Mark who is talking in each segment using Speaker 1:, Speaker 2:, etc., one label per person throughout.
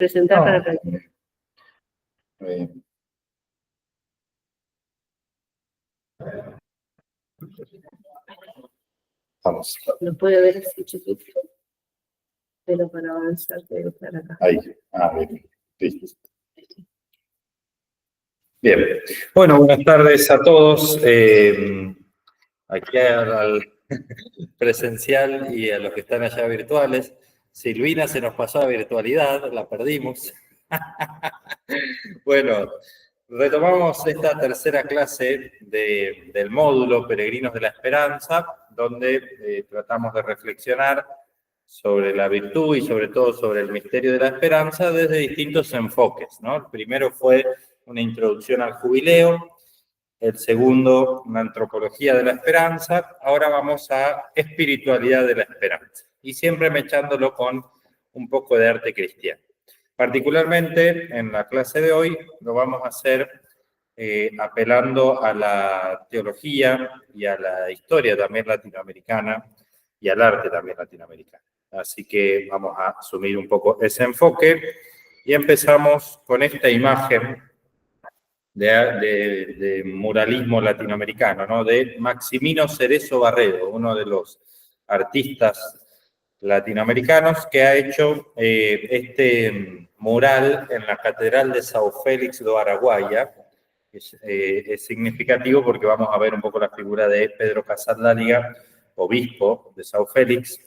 Speaker 1: Presentar para practicar.
Speaker 2: Vamos.
Speaker 1: Lo puede ver así chiquito, pero para avanzar debe estar acá.
Speaker 2: Ahí. Bien. Listo. Bien. Bueno, buenas tardes a todos. Aquí al presencial y a los que están allá virtuales. Silvina se nos pasó a virtualidad, la perdimos. Bueno, retomamos esta tercera clase del módulo Peregrinos de la Esperanza, donde tratamos de reflexionar sobre la virtud y sobre todo sobre el misterio de la esperanza desde distintos enfoques, ¿no? El primero fue una introducción al jubileo, el segundo, una antropología de la esperanza. Ahora vamos a espiritualidad de la esperanza. Y siempre mechándolo con un poco de arte cristiano. Particularmente en la clase de hoy lo vamos a hacer apelando a la teología y a la historia también latinoamericana y al arte también latinoamericano. Así que vamos a asumir un poco ese enfoque y empezamos con esta imagen de muralismo latinoamericano, ¿no? De Maximino Cerezo Barredo, uno de los artistas latinoamericanos que ha hecho este mural en la Catedral de São Félix do Araguaia. Es significativo porque vamos a ver un poco la figura de Pedro Casal Láliga, obispo de São Félix,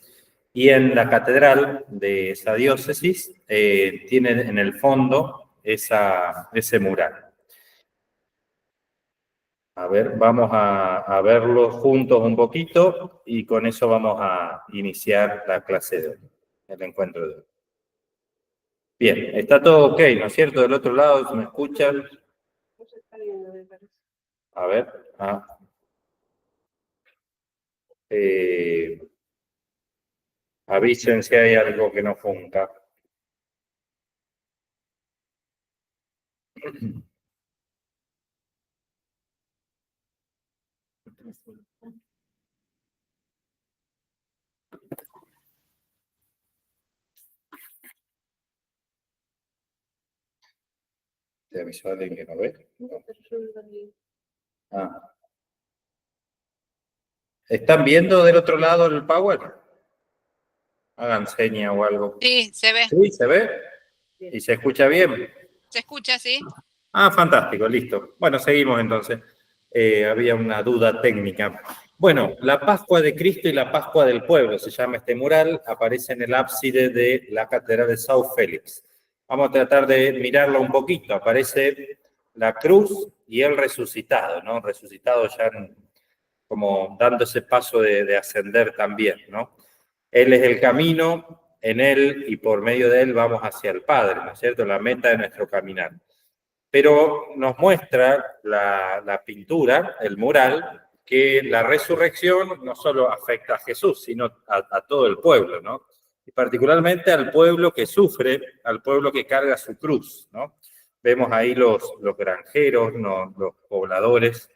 Speaker 2: y en la catedral de esa diócesis tiene en el fondo ese mural. A ver, vamos a verlo juntos un poquito y con eso vamos a iniciar la clase de hoy, el encuentro de hoy. Bien, está todo ok, ¿no es cierto? Del otro lado, ¿se me escuchan? A ver. Avisen si hay algo que no funca. ¿Te avisó alguien que no ve? ¿Están viendo del otro lado el Power? Hagan seña o algo.
Speaker 3: Sí, se ve.
Speaker 2: ¿Sí? ¿Se ve? ¿Y se escucha bien?
Speaker 3: Se escucha, sí.
Speaker 2: Fantástico, listo. Bueno, seguimos entonces. Había una duda técnica. Bueno, la Pascua de Cristo y la Pascua del Pueblo, se llama este mural, aparece en el ábside de la Catedral de São Félix. Vamos a tratar de mirarlo un poquito. Aparece la cruz y el resucitado, ¿no? Resucitado ya como dando ese paso de ascender también, ¿no? Él es el camino, en él y por medio de él vamos hacia el Padre, ¿no es cierto? La meta de nuestro caminar. Pero nos muestra la pintura, el mural, que la resurrección no solo afecta a Jesús, sino a todo el pueblo, ¿no? Y particularmente al pueblo que sufre, al pueblo que carga su cruz, ¿no? Vemos ahí los granjeros, los pobladores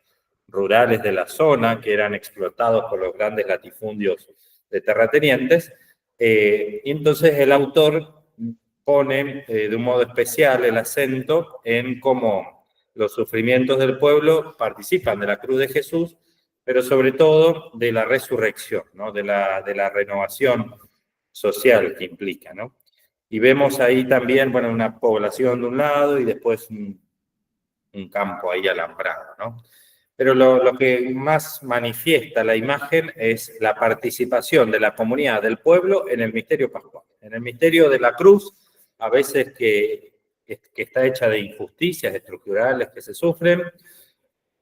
Speaker 2: rurales de la zona que eran explotados por los grandes latifundios de terratenientes. Y entonces el autor pone de un modo especial el acento en cómo los sufrimientos del pueblo participan de la cruz de Jesús, pero sobre todo de la resurrección, ¿no? de la renovación social que implica, ¿no? Y vemos ahí también, bueno, una población de un lado y después un campo ahí alambrado, ¿no? Pero lo que más manifiesta la imagen es la participación de la comunidad, del pueblo, en el misterio pascual, en el misterio de la cruz, a veces que está hecha de injusticias estructurales que se sufren,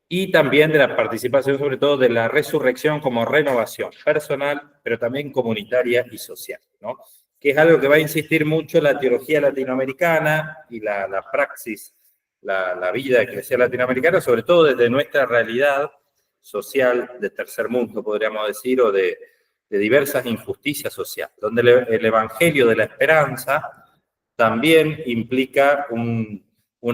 Speaker 2: y también de la participación, sobre todo, de la resurrección como renovación personal, pero también comunitaria y social, ¿no? Que es algo que va a insistir mucho la teología latinoamericana y la praxis, la vida eclesial latinoamericana, sobre todo desde nuestra realidad social de tercer mundo, podríamos decir, o de diversas injusticias sociales, donde el evangelio de la esperanza también implica un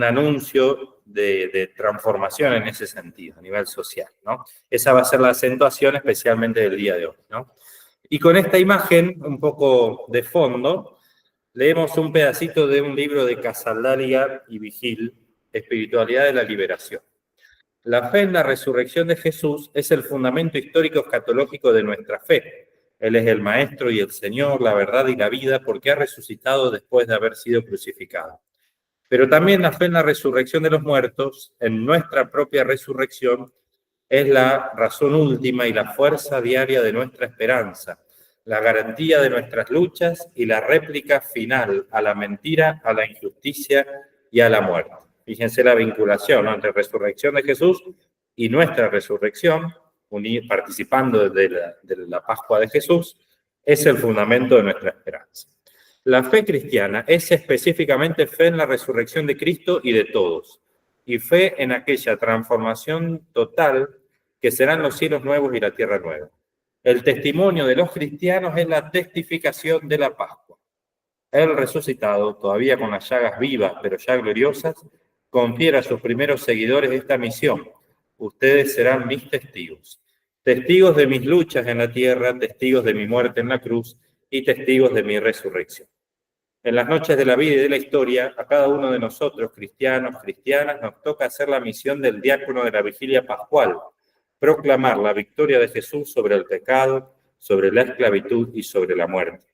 Speaker 2: anuncio de transformación en ese sentido, a nivel social, ¿no? Esa va a ser la acentuación especialmente del día de hoy, ¿no? Y con esta imagen, un poco de fondo, leemos un pedacito de un libro de Casaldáliga y Vigil, Espiritualidad de la Liberación. La fe en la resurrección de Jesús es el fundamento histórico escatológico de nuestra fe. Él es el Maestro y el Señor, la verdad y la vida, porque ha resucitado después de haber sido crucificado. Pero también la fe en la resurrección de los muertos, en nuestra propia resurrección, es la razón última y la fuerza diaria de nuestra esperanza, la garantía de nuestras luchas y la réplica final a la mentira, a la injusticia y a la muerte. Fíjense la vinculación, ¿no?, entre resurrección de Jesús y nuestra resurrección, participando de la Pascua de Jesús, es el fundamento de nuestra esperanza. La fe cristiana es específicamente fe en la resurrección de Cristo y de todos, y fe en aquella transformación total que serán los cielos nuevos y la tierra nueva. El testimonio de los cristianos es la testificación de la Pascua. El resucitado, todavía con las llagas vivas, pero ya gloriosas, confiere a sus primeros seguidores esta misión: ustedes serán mis testigos. Testigos de mis luchas en la tierra, testigos de mi muerte en la cruz y testigos de mi resurrección. En las noches de la vida y de la historia, a cada uno de nosotros, cristianos, cristianas, nos toca hacer la misión del diácono de la vigilia pascual: proclamar la victoria de Jesús sobre el pecado, sobre la esclavitud y sobre la muerte.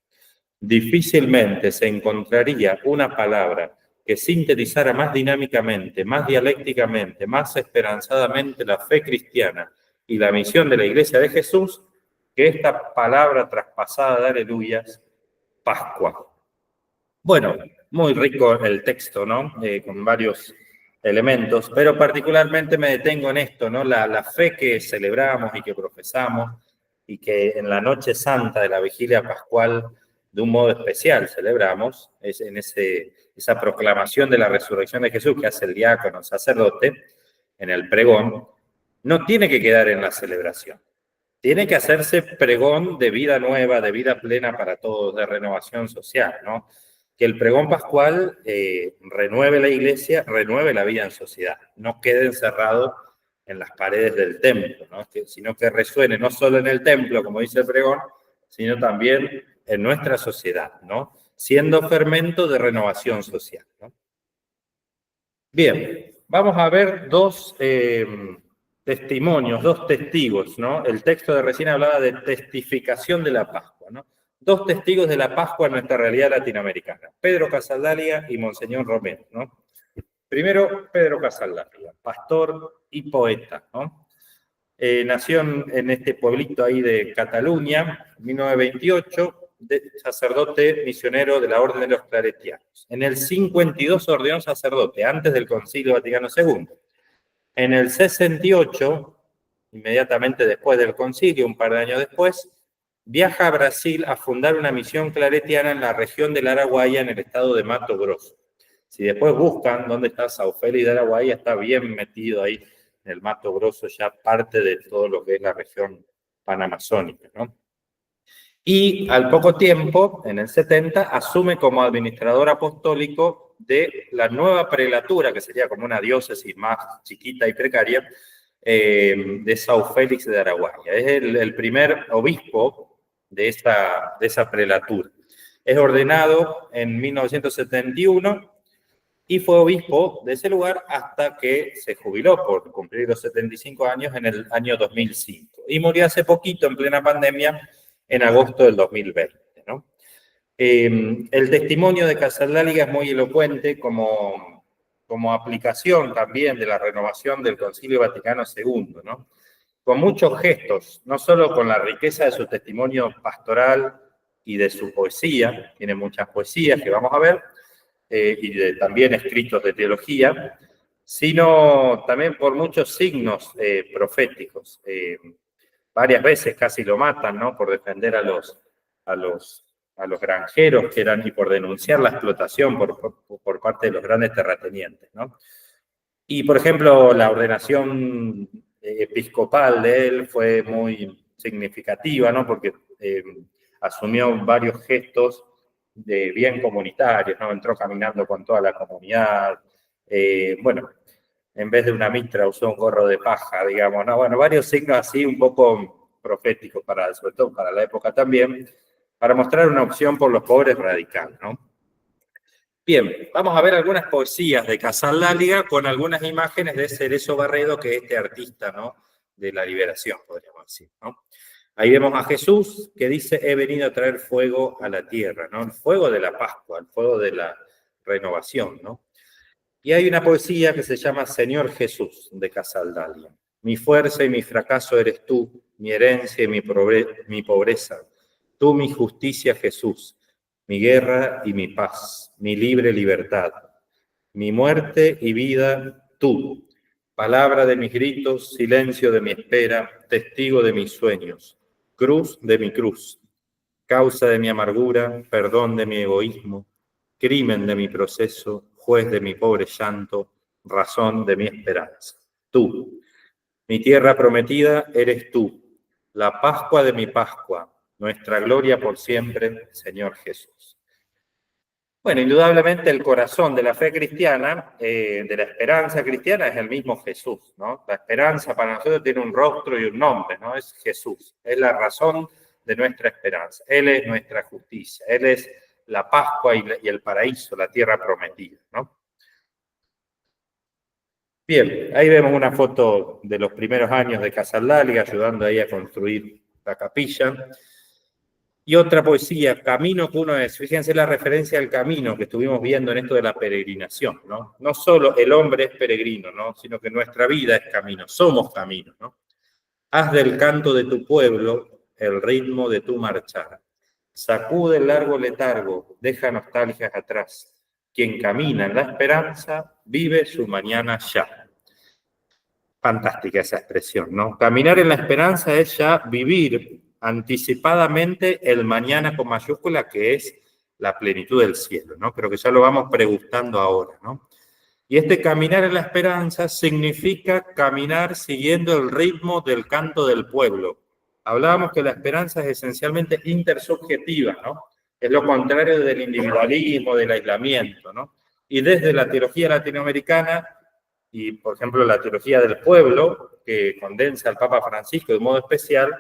Speaker 2: Difícilmente se encontraría una palabra que sintetizara más dinámicamente, más dialécticamente, más esperanzadamente la fe cristiana y la misión de la Iglesia de Jesús que esta palabra traspasada de aleluyas: Pascua. Bueno, muy rico el texto, ¿no? Con varios elementos, pero particularmente me detengo en esto, ¿no? La fe que celebramos y que profesamos y que en la noche santa de la vigilia pascual de un modo especial celebramos, es en esa proclamación de la resurrección de Jesús que hace el diácono, el sacerdote, en el pregón, no tiene que quedar en la celebración. Tiene que hacerse pregón de vida nueva, de vida plena para todos, de renovación social, ¿no? Que el pregón pascual renueve la iglesia, renueve la vida en sociedad, no quede encerrado en las paredes del templo, ¿no? Sino que resuene no solo en el templo, como dice el pregón, sino también en nuestra sociedad, ¿no? Siendo fermento de renovación social, ¿no? Bien, vamos a ver dos testimonios, dos testigos, ¿no? El texto de recién hablaba de testificación de la Pascua, ¿no? Dos testigos de la Pascua en nuestra realidad latinoamericana: Pedro Casaldáliga y Monseñor Romero, ¿no? Primero, Pedro Casaldáliga, pastor y poeta, ¿no? Nació en este pueblito ahí de Cataluña, en 1928, sacerdote misionero de la Orden de los Claretianos. En el 52 ordenó sacerdote, antes del Concilio Vaticano II. En el 68, inmediatamente después del concilio, un par de años después, viaja a Brasil a fundar una misión claretiana en la región del Araguaia, en el estado de Mato Grosso. Si después buscan dónde está São Félix de Araguaia, está bien metido ahí en el Mato Grosso, ya parte de todo lo que es la región panamazónica, ¿no? Y al poco tiempo, en el 70, asume como administrador apostólico de la nueva prelatura, que sería como una diócesis más chiquita y precaria, de São Félix de Araguaia. Es el primer obispo de esa prelatura. Es ordenado en 1971 y fue obispo de ese lugar hasta que se jubiló por cumplir los 75 años en el año 2005. Y murió hace poquito, en plena pandemia, en agosto del 2020, ¿no? El testimonio de Casaldáliga es muy elocuente como aplicación también de la renovación del Concilio Vaticano II, ¿no? Con muchos gestos, no solo con la riqueza de su testimonio pastoral y de su poesía, tiene muchas poesías que vamos a ver, y también escritos de teología, sino también por muchos signos proféticos. Varias veces casi lo matan, ¿no? Por defender a los granjeros que eran, y por denunciar la explotación por parte de los grandes terratenientes, ¿no? Y, por ejemplo, la ordenación episcopal de él fue muy significativa, ¿no? Porque asumió varios gestos de bien comunitarios, ¿no? Entró caminando con toda la comunidad, bueno, en vez de una mitra usó un gorro de paja, digamos, ¿no? Bueno, varios signos así un poco proféticos, sobre todo para la época también, para mostrar una opción por los pobres radical, ¿no? Bien, vamos a ver algunas poesías de Casaldáliga con algunas imágenes de Cerezo Barredo, que es este artista, ¿no?, de la liberación, podríamos decir, ¿no? Ahí vemos a Jesús que dice: he venido a traer fuego a la tierra, ¿no? El fuego de la Pascua, el fuego de la renovación, ¿no? Y hay una poesía que se llama Señor Jesús, de Casaldáliga. Mi fuerza y mi fracaso eres tú, mi herencia y mi pobreza. Tú, mi justicia, Jesús, mi guerra y mi paz, mi libre libertad. Mi muerte y vida, tú. Palabra de mis gritos, silencio de mi espera, testigo de mis sueños, cruz de mi cruz, causa de mi amargura, perdón de mi egoísmo, crimen de mi proceso, juez de mi pobre llanto, razón de mi esperanza. Tú, mi tierra prometida, eres tú, la Pascua de mi Pascua, nuestra gloria por siempre, Señor Jesús. Bueno, indudablemente el corazón de la fe cristiana, de la esperanza cristiana, es el mismo Jesús, ¿no? La esperanza para nosotros tiene un rostro y un nombre, ¿no? Es Jesús, es la razón de nuestra esperanza. Él es nuestra justicia, Él es la Pascua y el paraíso, la tierra prometida, ¿no? Bien, ahí vemos una foto de los primeros años de Casaldáliga, ayudando ahí a construir la capilla. Y otra poesía, Camino que uno es. Fíjense la referencia al camino que estuvimos viendo en esto de la peregrinación, ¿no? No solo el hombre es peregrino, ¿no?, sino que nuestra vida es camino, somos camino, ¿no? Haz del canto de tu pueblo el ritmo de tu marchar. Sacude el largo letargo, deja nostalgias atrás. Quien camina en la esperanza vive su mañana ya. Fantástica esa expresión, ¿no? Caminar en la esperanza es ya vivir anticipadamente el mañana con mayúscula, que es la plenitud del cielo, ¿no? Pero que ya lo vamos pregustando ahora, ¿no? Y este caminar en la esperanza significa caminar siguiendo el ritmo del canto del pueblo. Hablábamos que la esperanza es esencialmente intersubjetiva, ¿no? Es lo contrario del individualismo, del aislamiento, ¿no? Y desde la teología latinoamericana, y por ejemplo la teología del pueblo, que condensa al Papa Francisco de modo especial,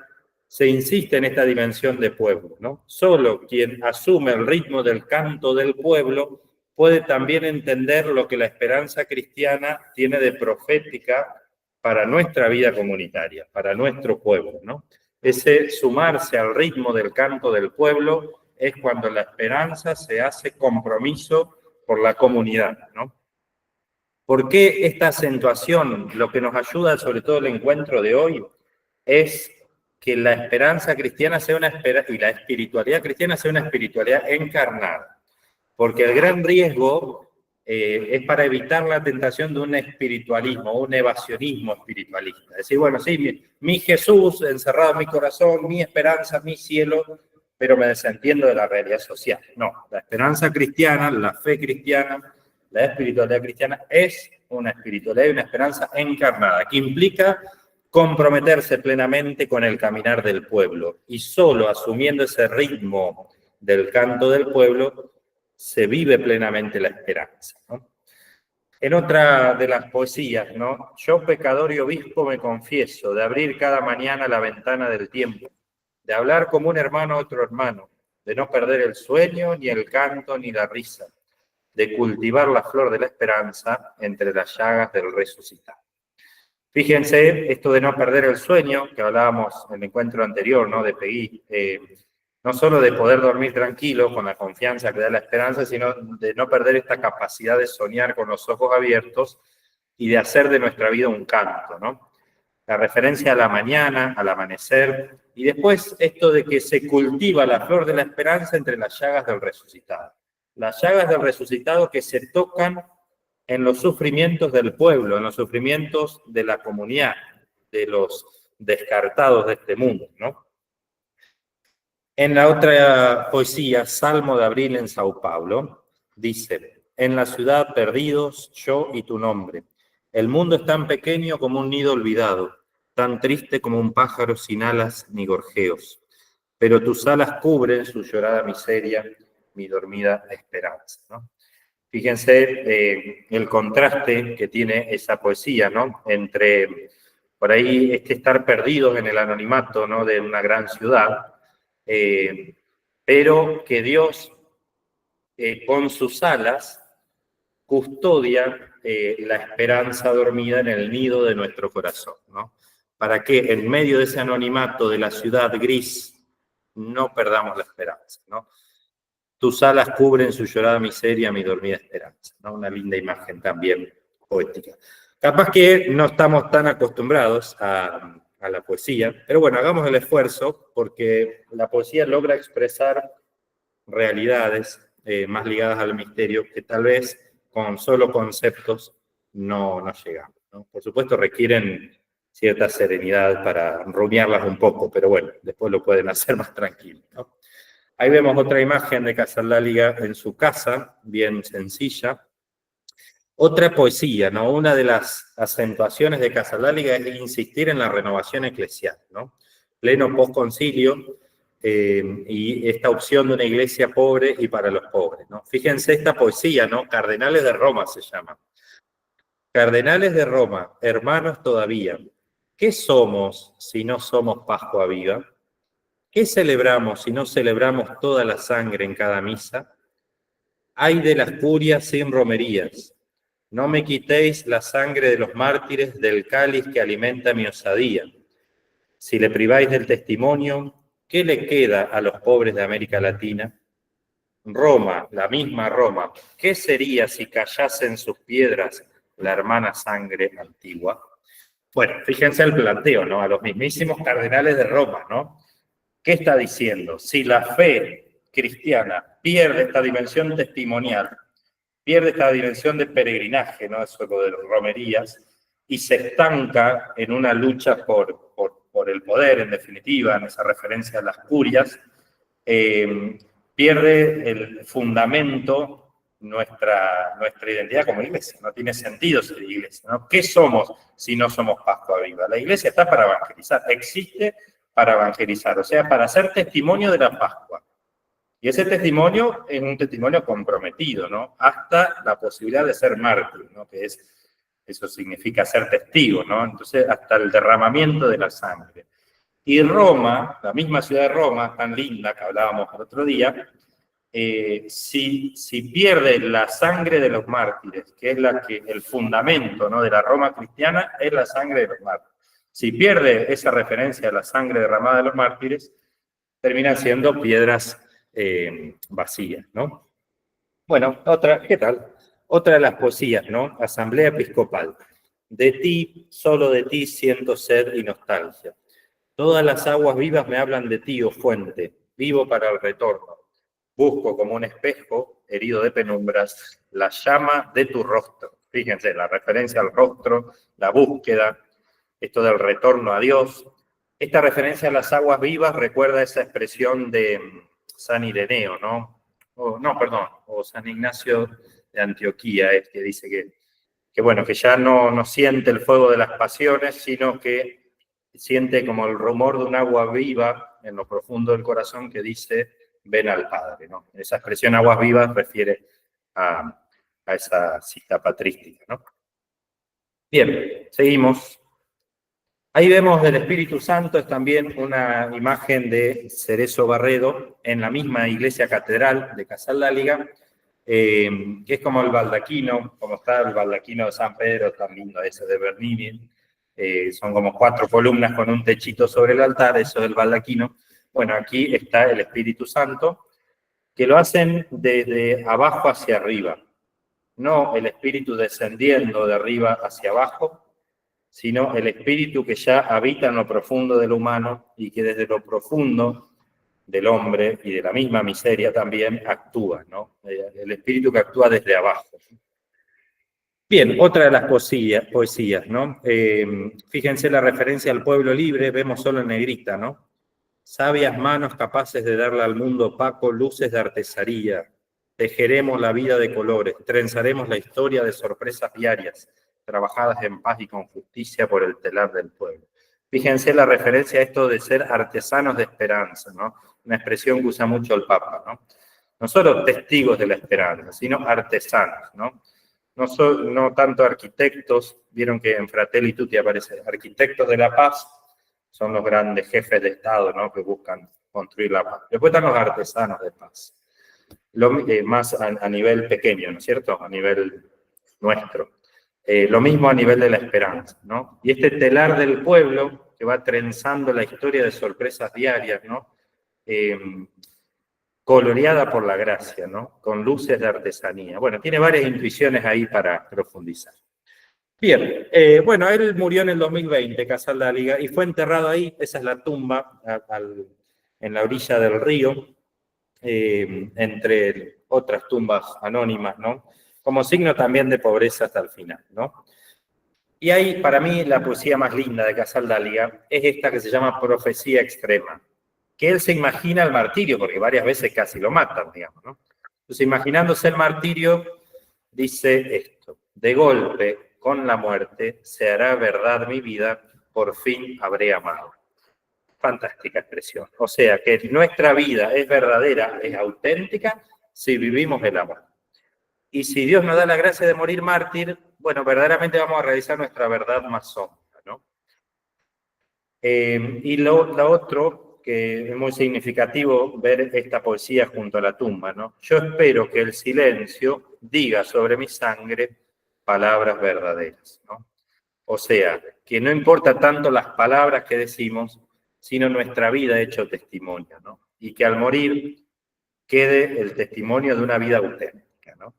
Speaker 2: se insiste en esta dimensión de pueblo, ¿no? Solo quien asume el ritmo del canto del pueblo puede también entender lo que la esperanza cristiana tiene de profética para nuestra vida comunitaria, para nuestro pueblo, ¿no? Ese sumarse al ritmo del canto del pueblo es cuando la esperanza se hace compromiso por la comunidad, ¿no? ¿Por qué esta acentuación? Lo que nos ayuda, sobre todo el encuentro de hoy, es que la esperanza cristiana sea una y la espiritualidad cristiana sea una espiritualidad encarnada. Porque el gran riesgo es para evitar la tentación de un espiritualismo, un evasionismo espiritualista. Es decir, bueno, sí, mi Jesús encerrado en mi corazón, mi esperanza, mi cielo, pero me desentiendo de la realidad social. No, la esperanza cristiana, la fe cristiana, la espiritualidad cristiana es una espiritualidad y una esperanza encarnada, que implica comprometerse plenamente con el caminar del pueblo. Y solo asumiendo ese ritmo del canto del pueblo se vive plenamente la esperanza, ¿no? En otra de las poesías, ¿no? Yo, pecador y obispo, me confieso, de abrir cada mañana la ventana del tiempo, de hablar como un hermano a otro hermano, de no perder el sueño, ni el canto, ni la risa, de cultivar la flor de la esperanza entre las llagas del resucitado. Fíjense, esto de no perder el sueño, que hablábamos en el encuentro anterior, ¿no?, de Peggy, no solo de poder dormir tranquilo con la confianza que da la esperanza, sino de no perder esta capacidad de soñar con los ojos abiertos y de hacer de nuestra vida un canto, ¿no? La referencia a la mañana, al amanecer, y después esto de que se cultiva la flor de la esperanza entre las llagas del resucitado. Las llagas del resucitado que se tocan en los sufrimientos del pueblo, en los sufrimientos de la comunidad, de los descartados de este mundo, ¿no? En la otra poesía, Salmo de Abril en Sao Paulo, dice: en la ciudad perdidos, yo y tu nombre. El mundo es tan pequeño como un nido olvidado, tan triste como un pájaro sin alas ni gorjeos. Pero tus alas cubren su llorada miseria, mi dormida esperanza, ¿no? Fíjense el contraste que tiene esa poesía, ¿no? Entre, por ahí, estar perdidos en el anonimato, ¿no?, de una gran ciudad, pero que Dios con sus alas, custodia la esperanza dormida en el nido de nuestro corazón, ¿no? Para que en medio de ese anonimato de la ciudad gris no perdamos la esperanza, ¿no? Tus alas cubren su llorada miseria, mi dormida esperanza, ¿no? Una linda imagen también poética. Capaz que no estamos tan acostumbrados a la poesía, pero bueno, hagamos el esfuerzo porque la poesía logra expresar realidades más ligadas al misterio que tal vez con solo conceptos no llegamos, ¿no? Por supuesto requieren cierta serenidad para rumiarlas un poco, pero bueno, después lo pueden hacer más tranquilo, ¿no? Ahí vemos otra imagen de Casaláliga en su casa, bien sencilla. Otra poesía, ¿no? Una de las acentuaciones de Casaláliga es insistir en la renovación eclesial, ¿no? Pleno postconcilio, y esta opción de una iglesia pobre y para los pobres, ¿no? Fíjense esta poesía, ¿no? Cardenales de Roma se llama. Cardenales de Roma, hermanos todavía, ¿qué somos si no somos Pascua viva? ¿Qué celebramos si no celebramos toda la sangre en cada misa? Ay de las curias sin romerías. No me quitéis la sangre de los mártires del cáliz que alimenta mi osadía. Si le priváis del testimonio, ¿qué le queda a los pobres de América Latina? Roma, la misma Roma, ¿qué sería si callasen sus piedras la hermana sangre antigua? Bueno, fíjense el planteo, ¿no? A los mismísimos cardenales de Roma, ¿no? ¿Qué está diciendo? Si la fe cristiana pierde esta dimensión testimonial, pierde esta dimensión de peregrinaje, ¿no? Eso de romerías, y se estanca en una lucha por el poder, en definitiva, en esa referencia a las curias, pierde el fundamento nuestra identidad como iglesia. No tiene sentido ser iglesia, ¿no? ¿Qué somos si no somos Pascua viva? La iglesia está para evangelizar, existe para evangelizar, o sea, para hacer testimonio de la Pascua. Y ese testimonio es un testimonio comprometido, ¿no? Hasta la posibilidad de ser mártir, ¿no? Que eso significa ser testigo, ¿no? Entonces, hasta el derramamiento de la sangre. Y Roma, la misma ciudad de Roma, tan linda que hablábamos el otro día, si pierde la sangre de los mártires, que es el fundamento, ¿no? De la Roma cristiana, es la sangre de los mártires. Si pierde esa referencia a la sangre derramada de los mártires, terminan siendo piedras vacías, ¿no? Bueno, ¿qué tal? Otra de las poesías, ¿no? Asamblea Episcopal. De ti, solo de ti siento sed y nostalgia. Todas las aguas vivas me hablan de ti, oh fuente, vivo para el retorno. Busco como un espejo, herido de penumbras, la llama de tu rostro. Fíjense, la referencia al rostro, la búsqueda, esto del retorno a Dios. Esta referencia a las aguas vivas recuerda esa expresión de San Ireneo, ¿no? O San Ignacio de Antioquía, que dice que bueno, que ya no siente el fuego de las pasiones, sino que siente como el rumor de un agua viva en lo profundo del corazón que dice, ven al Padre, ¿no? Esa expresión aguas vivas refiere a esa cita patrística, ¿no? Bien, seguimos. Ahí vemos del Espíritu Santo, es también una imagen de Cerezo Barredo en la misma iglesia catedral de Casaláliga, que es como el baldaquino, como está el baldaquino de San Pedro, tan lindo ese de Bernini. Son como 4 columnas con un techito sobre el altar, eso es el baldaquino. Bueno, aquí está el Espíritu Santo, que lo hacen desde abajo hacia arriba, no el Espíritu descendiendo de arriba hacia abajo, sino el espíritu que ya habita en lo profundo del humano y que desde lo profundo del hombre y de la misma miseria también actúa, ¿no? El espíritu que actúa desde abajo. Bien, otra de las poesías, ¿no? Fíjense la referencia al pueblo libre, vemos solo en negrita, ¿no? Sabias manos capaces de darle al mundo opaco luces de artesaría. Tejeremos la vida de colores, trenzaremos la historia de sorpresas diarias, trabajadas en paz y con justicia por el telar del pueblo. Fíjense la referencia a esto de ser artesanos de esperanza, ¿no? Una expresión que usa mucho el Papa, ¿no? No solo testigos de la esperanza, sino artesanos, ¿no? No tanto arquitectos, vieron que en Fratelli Tutti aparece arquitectos de la paz, son los grandes jefes de Estado, ¿no? Que buscan construir la paz. Después están los artesanos de paz. más a nivel pequeño, ¿no es cierto? A nivel nuestro. Lo mismo a nivel de la esperanza, ¿no? Y este telar del pueblo que va trenzando la historia de sorpresas diarias, ¿no? Coloreada por la gracia, ¿no? Con luces de artesanía. Bueno, tiene varias intuiciones ahí para profundizar. Bien, bueno, él murió en el 2020, Casaldáliga, y fue enterrado ahí, esa es la tumba, en la orilla del río, entre otras tumbas anónimas, ¿no? Como signo también de pobreza hasta el final, ¿no? Y ahí, para mí, la poesía más linda de Casaldáliga es esta que se llama Profecía Extrema, que él se imagina el martirio, porque varias veces casi lo matan, digamos, ¿no? Entonces, imaginándose el martirio, dice esto: de golpe, con la muerte, se hará verdad mi vida, por fin habré amado. Fantástica expresión. O sea, que nuestra vida es verdadera, es auténtica, si vivimos el amor. Y si Dios nos da la gracia de morir mártir, bueno, verdaderamente vamos a realizar nuestra verdad más sombra, ¿no? Y lo otro, que es muy significativo ver esta poesía junto a la tumba, ¿no? Yo espero que el silencio diga sobre mi sangre palabras verdaderas, ¿no? O sea, que no importa tanto las palabras que decimos, sino nuestra vida hecho testimonio, ¿no? Y que al morir quede el testimonio de una vida auténtica, ¿no?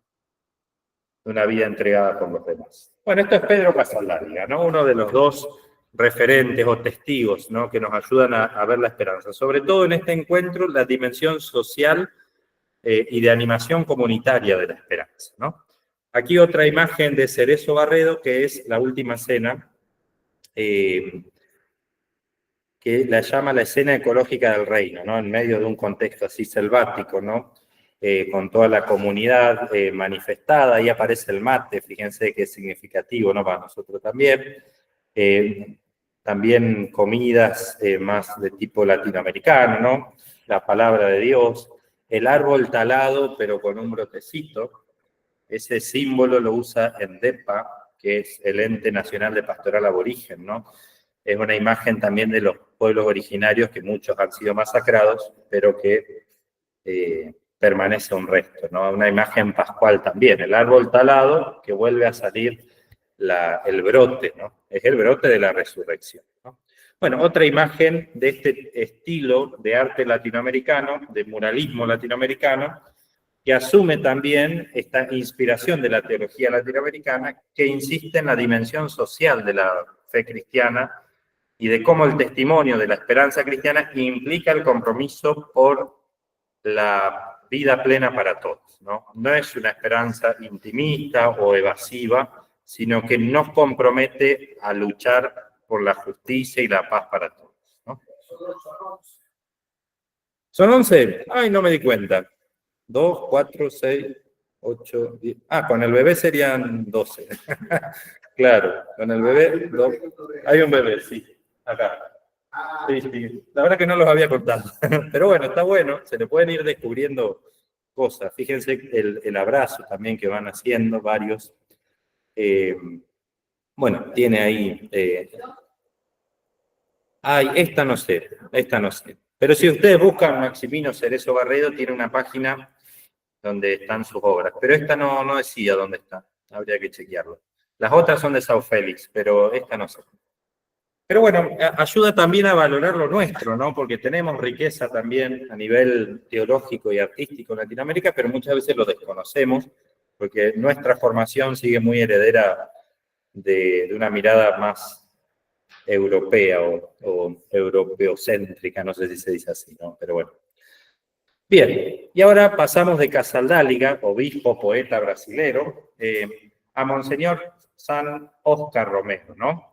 Speaker 2: De una vida entregada por los demás. Bueno, esto es Pedro Casaldáliga, ¿no? Uno de los dos referentes o testigos, ¿no? Que nos ayudan a ver la esperanza. Sobre todo en este encuentro, la dimensión social y de animación comunitaria de la esperanza, ¿no? Aquí otra imagen de Cerezo Barredo, que es La Última Cena, que la llama la escena ecológica del reino, ¿no? En medio de un contexto así selvático, ¿no? Con toda la comunidad manifestada, ahí aparece el mate, fíjense que es significativo, ¿no? Para nosotros también. También comidas más de tipo latinoamericano, ¿no? La palabra de Dios, el árbol talado pero con un brotecito, ese símbolo lo usa ENDEPA, que es el Ente Nacional de Pastoral Aborigen, ¿no? Es una imagen también de los pueblos originarios que muchos han sido masacrados, pero que permanece un resto, ¿no? Una imagen pascual también, el árbol talado que vuelve a salir el brote, ¿no? Es el brote de la resurrección, ¿no? Bueno, otra imagen de este estilo de arte latinoamericano, de muralismo latinoamericano, que asume también esta inspiración de la teología latinoamericana, que insiste en la dimensión social de la fe cristiana y de cómo el testimonio de la esperanza cristiana implica el compromiso por la vida plena para todos, ¿no? No es una esperanza intimista o evasiva, sino que nos compromete a luchar por la justicia y la paz para todos, ¿no? ¿Son 11? Ay, no me di cuenta. 2, 4, 6, 8, 10. Ah, con el bebé serían 12. Claro, con el bebé, hay un bebé, sí, acá. Sí, sí. La verdad que no los había contado. Pero bueno, está bueno, se le pueden ir descubriendo cosas. Fíjense el abrazo también que van haciendo varios. Bueno, tiene ahí... ay, esta no sé. Pero si ustedes buscan Maximino Cerezo Barredo, tiene una página donde están sus obras. Pero esta no decía dónde está. Habría que chequearlo. Las otras son de Sao Félix, pero esta no sé. Pero bueno, ayuda también a valorar lo nuestro, ¿no? Porque tenemos riqueza también a nivel teológico y artístico en Latinoamérica, pero muchas veces lo desconocemos, porque nuestra formación sigue muy heredera de una mirada más europea o europeocéntrica, no sé si se dice así, ¿no? Pero bueno. Bien, y ahora pasamos de Casaldáliga, obispo, poeta brasilero, a Monseñor San Óscar Romero, ¿no?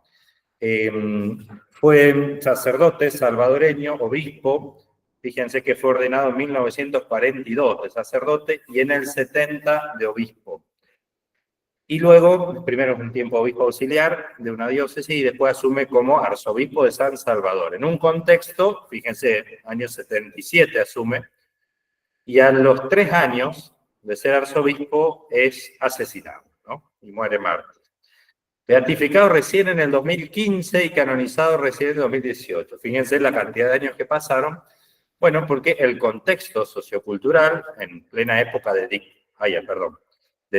Speaker 2: Fue sacerdote salvadoreño, obispo, fíjense que fue ordenado en 1942 de sacerdote y en el 70 de obispo. Y luego, primero es un tiempo obispo auxiliar de una diócesis y después asume como arzobispo de San Salvador. En un contexto, fíjense, año 77 asume, y a los 3 años de ser arzobispo es asesinado, ¿no? Y muere mártir. Beatificado recién en el 2015 y canonizado recién en el 2018. Fíjense la cantidad de años que pasaron, Bueno, porque el contexto sociocultural, en plena época de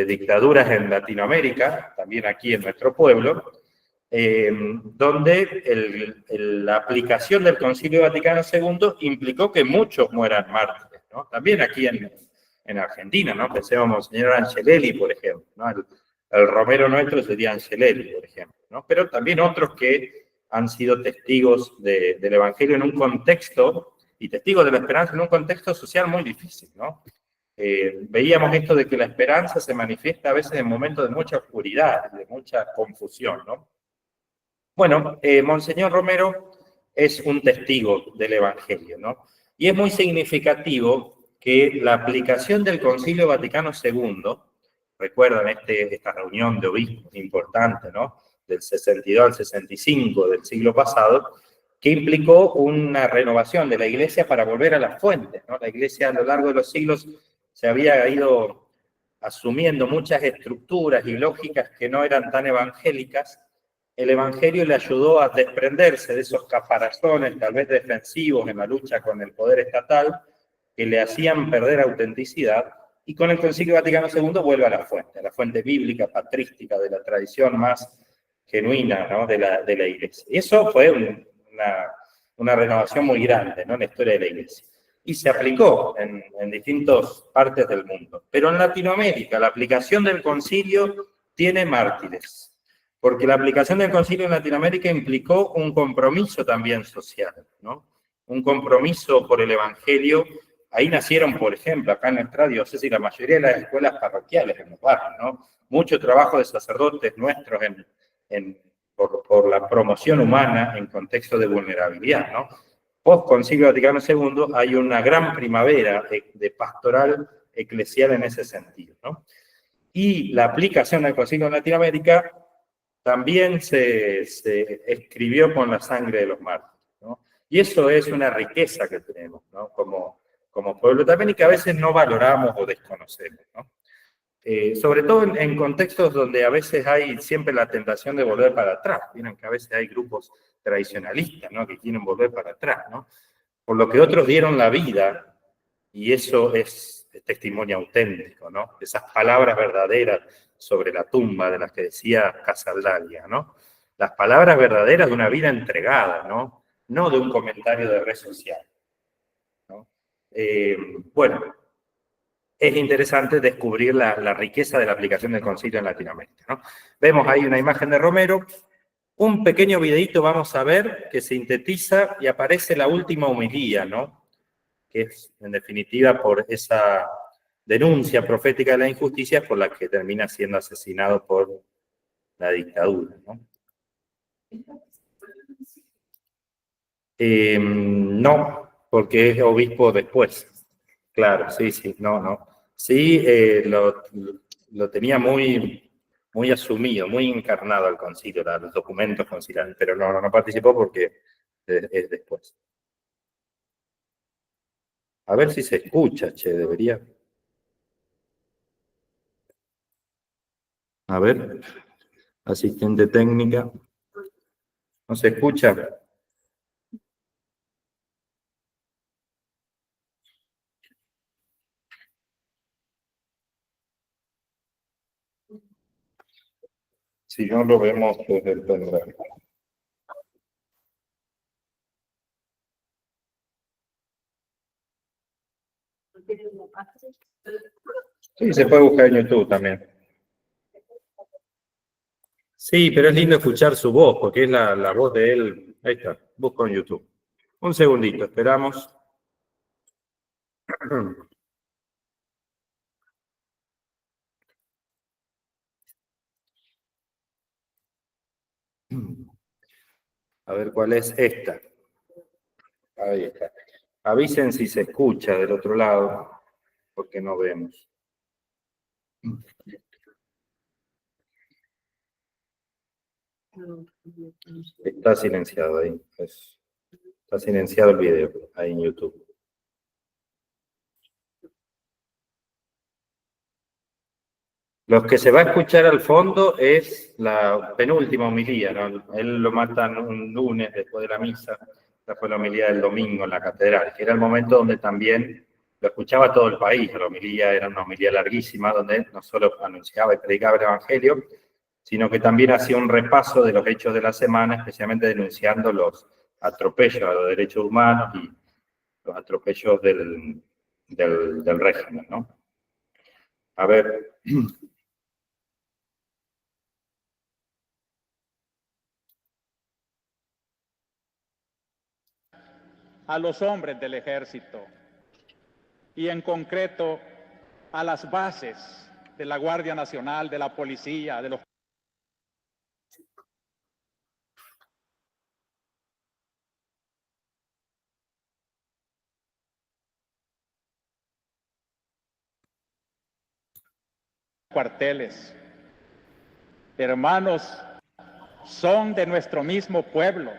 Speaker 2: dictaduras en Latinoamérica, también aquí en nuestro pueblo, donde la aplicación del Concilio Vaticano II implicó que muchos mueran mártires, ¿no? También aquí en Argentina, ¿no? Pensemos en Monseñor Angelelli, por ejemplo, ¿no? El Romero nuestro sería Angelelli, por ejemplo, ¿no? Pero también otros que han sido testigos del Evangelio en un contexto, y testigos de la esperanza en un contexto social muy difícil, ¿no? Veíamos esto de que la esperanza se manifiesta a veces en momentos de mucha oscuridad, de mucha confusión, ¿no? Bueno, Monseñor Romero es un testigo del Evangelio, ¿no? Y es muy significativo que la aplicación del Concilio Vaticano II, recuerdan esta reunión de obispos importante, ¿no? Del 62 al 65 del siglo pasado, que implicó una renovación de la Iglesia para volver a las fuentes, ¿no? La Iglesia a lo largo de los siglos se había ido asumiendo muchas estructuras y lógicas que no eran tan evangélicas. El Evangelio le ayudó a desprenderse de esos caparazones, tal vez defensivos, en la lucha con el poder estatal, que le hacían perder autenticidad, y con el Concilio Vaticano II vuelve a la fuente bíblica, patrística, de la tradición más genuina, ¿no? de la Iglesia. Y eso fue una renovación muy grande, ¿no? En la historia de la Iglesia. Y se aplicó en distintas partes del mundo. Pero en Latinoamérica, la aplicación del concilio tiene mártires, porque la aplicación del concilio en Latinoamérica implicó un compromiso también social, ¿no? Un compromiso por el Evangelio. Ahí nacieron, por ejemplo, acá en nuestra diócesis, la mayoría de las escuelas parroquiales en los barrios, ¿no? Mucho trabajo de sacerdotes nuestros por la promoción humana en contexto de vulnerabilidad, ¿no? Post Concilio Vaticano II hay una gran primavera de pastoral eclesial en ese sentido, ¿no? Y la aplicación del Concilio en Latinoamérica también se escribió con la sangre de los mártires, ¿no? Y eso es una riqueza que tenemos, ¿no? Como pueblo también, y que a veces no valoramos o desconocemos, ¿no? Sobre todo en contextos donde a veces hay siempre la tentación de volver para atrás. Miren que a veces hay grupos tradicionalistas, ¿no? Que quieren volver para atrás, ¿no? Por lo que otros dieron la vida, y eso es testimonio auténtico, ¿no? Esas palabras verdaderas sobre la tumba de las que decía Casaldalia, ¿no? Las palabras verdaderas de una vida entregada, ¿no? No de un comentario de red social, ¿no? Bueno, es interesante descubrir la riqueza de la aplicación del concilio en Latinoamérica, ¿no? Vemos ahí una imagen de Romero, un pequeño videíto vamos a ver que sintetiza y aparece la última homilía, ¿no? Que es, en definitiva, por esa denuncia profética de la injusticia por la que termina siendo asesinado por la dictadura, ¿no? No, porque es obispo después. Claro, sí, sí, no. Sí, lo tenía muy asumido, muy encarnado al concilio, los documentos conciliares, pero no participó porque es después. A ver si se escucha, che, debería. A ver, asistente técnica. ¿No se escucha? Si no lo vemos desde el pendrive. Sí, se puede buscar en YouTube también. Sí, pero es lindo escuchar su voz, porque es la voz de él. Ahí está, busco en YouTube. Un segundito, esperamos. A ver cuál es esta. Ahí está. Avisen si se escucha del otro lado, porque no vemos. Está silenciado ahí. Está silenciado el video ahí en YouTube. Los que se va a escuchar al fondo es la penúltima homilía, ¿no? Él lo matan un lunes después de la misa, Esta fue la homilía del domingo en la catedral, que era el momento donde también lo escuchaba todo el país. La homilía era una homilía larguísima, donde no solo anunciaba y predicaba el Evangelio, sino que también hacía un repaso de los hechos de la semana, especialmente denunciando los atropellos a los derechos humanos y los atropellos del régimen, ¿no? A ver.
Speaker 3: A los hombres del ejército y en concreto a las bases de la Guardia Nacional, de la policía, de los cuarteles. Hermanos, son de nuestro mismo pueblo,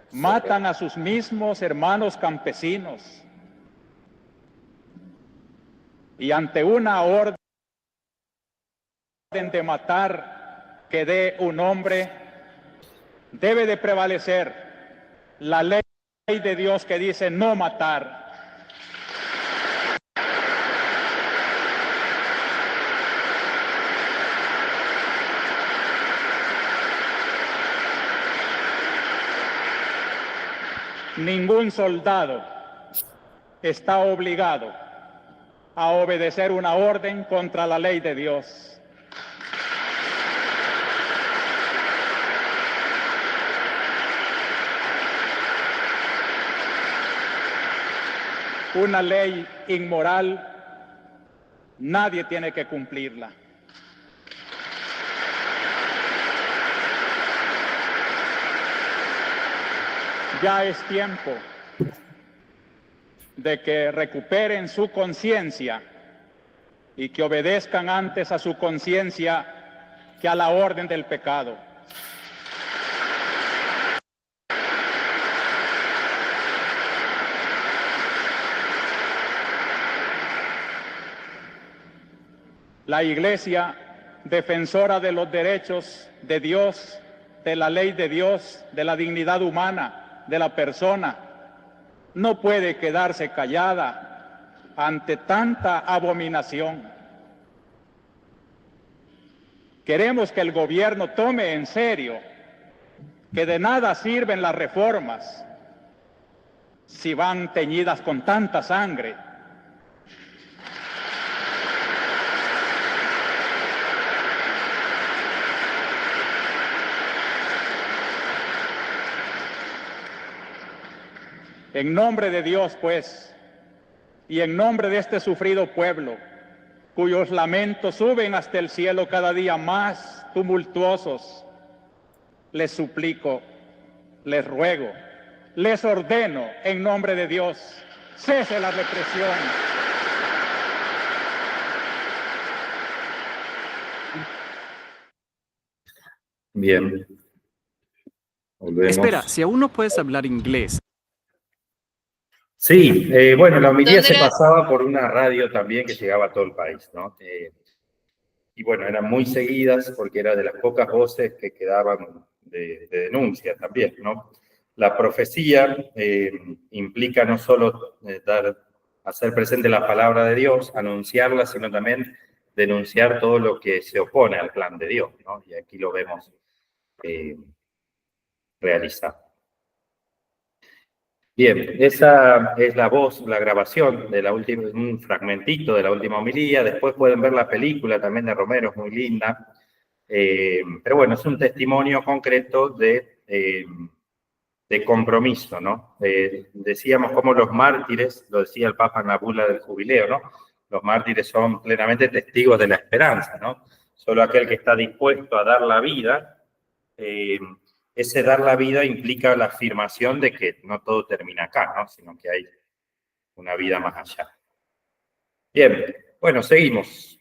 Speaker 3: matan a sus mismos hermanos campesinos y ante una orden de matar que dé un hombre, debe de prevalecer la ley de Dios que dice no matar. Ningún soldado está obligado a obedecer una orden contra la ley de Dios. Una ley inmoral, nadie tiene que cumplirla. Ya es tiempo de que recuperen su conciencia y que obedezcan antes a su conciencia que a la orden del pecado. La Iglesia, defensora de los derechos de Dios, de la ley de Dios, de la dignidad humana, de la persona, no puede quedarse callada ante tanta abominación. Queremos que el gobierno tome en serio que de nada sirven las reformas si van teñidas con tanta sangre. En nombre de Dios, pues, y en nombre de este sufrido pueblo, cuyos lamentos suben hasta el cielo cada día más tumultuosos, les suplico, les ruego, les ordeno en nombre de Dios, cese la represión.
Speaker 2: Bien. Volvemos.
Speaker 4: Espera, si aún no puedes hablar inglés.
Speaker 2: Sí, bueno, la homilía
Speaker 1: ¿Dónde
Speaker 2: se
Speaker 1: era?
Speaker 2: pasaba por una radio también que llegaba a todo el país, ¿no? Y bueno, eran muy seguidas porque era de las pocas voces que quedaban de denuncia también, ¿no? La profecía implica no solo hacer presente la palabra de Dios, anunciarla, sino también denunciar todo lo que se opone al plan de Dios, ¿no? Y aquí lo vemos realizado. Bien, esa es la voz, la grabación de la última, un fragmentito de la última homilía. Después pueden ver la película también de Romero, es muy linda. Pero bueno, es un testimonio concreto de compromiso, ¿no? Decíamos como los mártires, lo decía el Papa en la bula del jubileo, ¿no? Los mártires son plenamente testigos de la esperanza, ¿no? Solo aquel que está dispuesto a dar la vida, ese dar la vida implica la afirmación de que no todo termina acá, ¿no? Sino que hay una vida más allá. Bien, bueno, seguimos.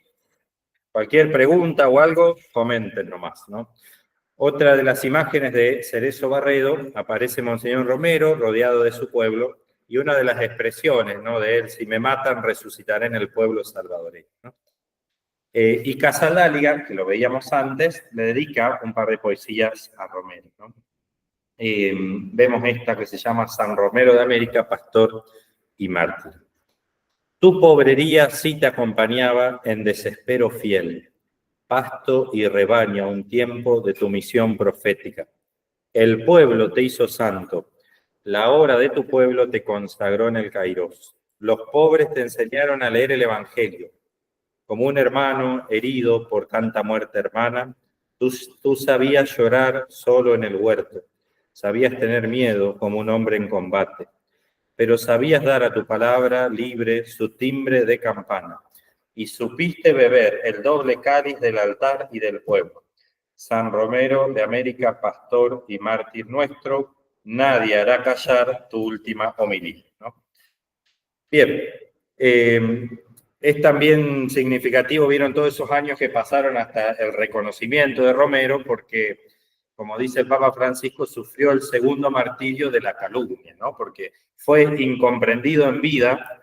Speaker 2: Cualquier pregunta o algo, comenten nomás, ¿no? Otra de las imágenes de Cerezo Barredo, aparece Monseñor Romero rodeado de su pueblo, y una de las expresiones, ¿no?, de él: si me matan, resucitaré en el pueblo salvadoreño, ¿no? Y Casadáliga, que lo veíamos antes, le dedica un par de poesías a Romero, ¿no? vemos esta que se llama San Romero de América, pastor y mártir. Tu pobrería sí te acompañaba en desespero fiel, pasto y rebaño a un tiempo de tu misión profética. El pueblo te hizo santo, la obra de tu pueblo te consagró en el Kairos. Los pobres te enseñaron a leer el Evangelio. Como un hermano herido por tanta muerte hermana, tú sabías llorar solo en el huerto, sabías tener miedo como un hombre en combate, pero sabías dar a tu palabra libre su timbre de campana, y supiste beber el doble cáliz del altar y del pueblo. San Romero de América, pastor y mártir nuestro, nadie hará callar tu última homilía, ¿no? Bien, es también significativo, vieron todos esos años que pasaron hasta el reconocimiento de Romero, porque, como dice el Papa Francisco, sufrió el segundo martirio de la calumnia, ¿no? Porque fue incomprendido en vida,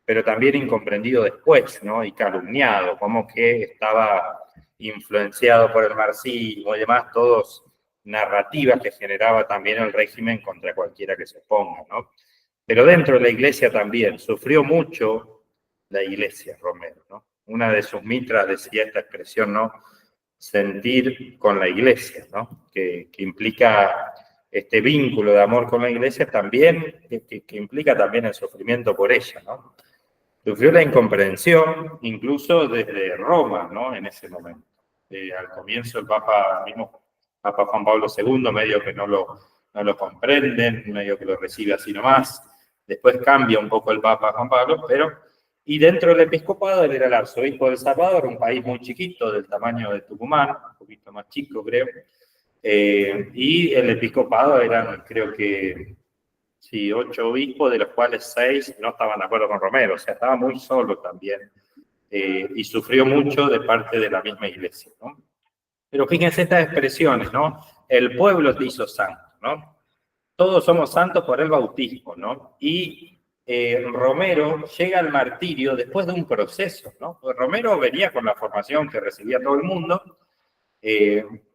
Speaker 2: pero también incomprendido después, ¿no? Y calumniado, como que estaba influenciado por el marxismo y demás, todos narrativas que generaba también el régimen contra cualquiera que se oponga, ¿no? Pero dentro de la iglesia también, sufrió mucho la iglesia, Romero, ¿no? Una de sus mitras decía esta expresión, ¿no? Sentir con la iglesia, ¿no? Que implica este vínculo de amor con la iglesia también, que implica también el sufrimiento por ella, ¿no? Sufrió la incomprensión, incluso desde Roma, ¿no? En ese momento. Al comienzo el mismo Papa Juan Pablo II, medio que no lo comprenden, medio que lo recibe así nomás. Después cambia un poco el Papa Juan Pablo, y dentro del episcopado él era el arzobispo de El Salvador, un país muy chiquito, del tamaño de Tucumán, un poquito más chico creo, y el episcopado eran, creo que, sí, 8 obispos, de los cuales 6 no estaban de acuerdo con Romero, o sea, estaba muy solo también, y sufrió mucho de parte de la misma iglesia, ¿no? Pero fíjense estas expresiones, ¿no? El pueblo te hizo santo, ¿no? Todos somos santos por el bautismo, ¿no? Y Romero llega al martirio después de un proceso, ¿no? Pues Romero venía con la formación que recibía todo el mundo,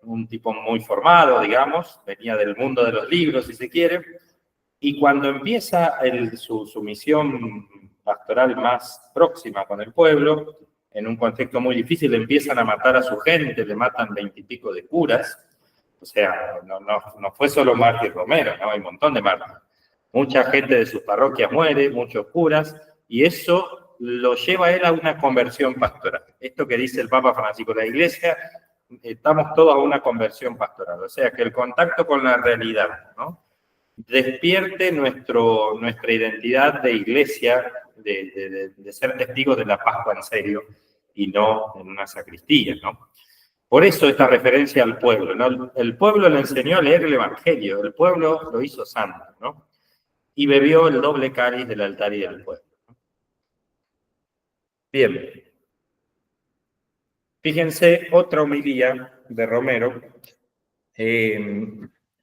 Speaker 2: un tipo muy formado, digamos, venía del mundo de los libros, si se quiere, y cuando empieza su misión pastoral más próxima con el pueblo, en un contexto muy difícil, empiezan a matar a su gente, le matan 20 y pico de curas. O sea, no fue solo mártir Romero, ¿no? Hay un montón de mártires. Mucha gente de sus parroquias muere, muchos curas, y eso lo lleva a él a una conversión pastoral. Esto que dice el Papa Francisco, la iglesia, estamos todos a una conversión pastoral. O sea, que el contacto con la realidad, ¿no? Despierte nuestra identidad de iglesia, de ser testigos de la Pascua en serio, y no en una sacristía, ¿no? Por eso esta referencia al pueblo, ¿no? El pueblo le enseñó a leer el Evangelio, el pueblo lo hizo santo, ¿no? Y bebió el doble cáliz del altar y del pueblo. Bien. Fíjense, otra homilía de Romero,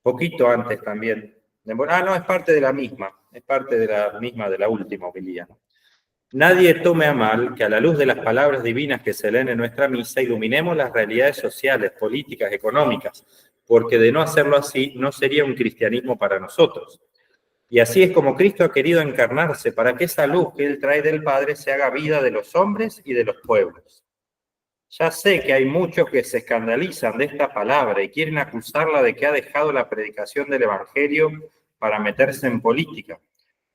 Speaker 2: poquito antes también. No, es parte de la misma, de la última homilía, ¿no? Nadie tome a mal que a la luz de las palabras divinas que se leen en nuestra misa iluminemos las realidades sociales, políticas, económicas, porque de no hacerlo así no sería un cristianismo para nosotros. Y así es como Cristo ha querido encarnarse para que esa luz que Él trae del Padre se haga vida de los hombres y de los pueblos. Ya sé que hay muchos que se escandalizan de esta palabra y quieren acusarla de que ha dejado la predicación del Evangelio para meterse en política.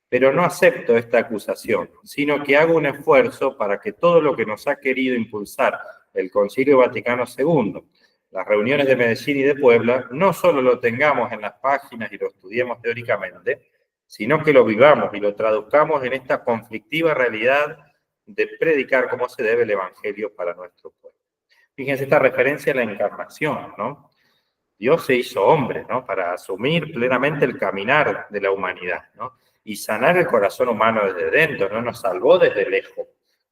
Speaker 2: Pero no acepto esta acusación, sino que hago un esfuerzo para que todo lo que nos ha querido impulsar el Concilio Vaticano II, las reuniones de Medellín y de Puebla, no solo lo tengamos en las páginas y lo estudiemos teóricamente, sino que lo vivamos y lo traduzcamos en esta conflictiva realidad de predicar como se debe el Evangelio para nuestro pueblo. Fíjense esta referencia a la encarnación, ¿no? Dios se hizo hombre, ¿no? Para asumir plenamente el caminar de la humanidad, ¿no? Y sanar el corazón humano desde dentro, no nos salvó desde lejos,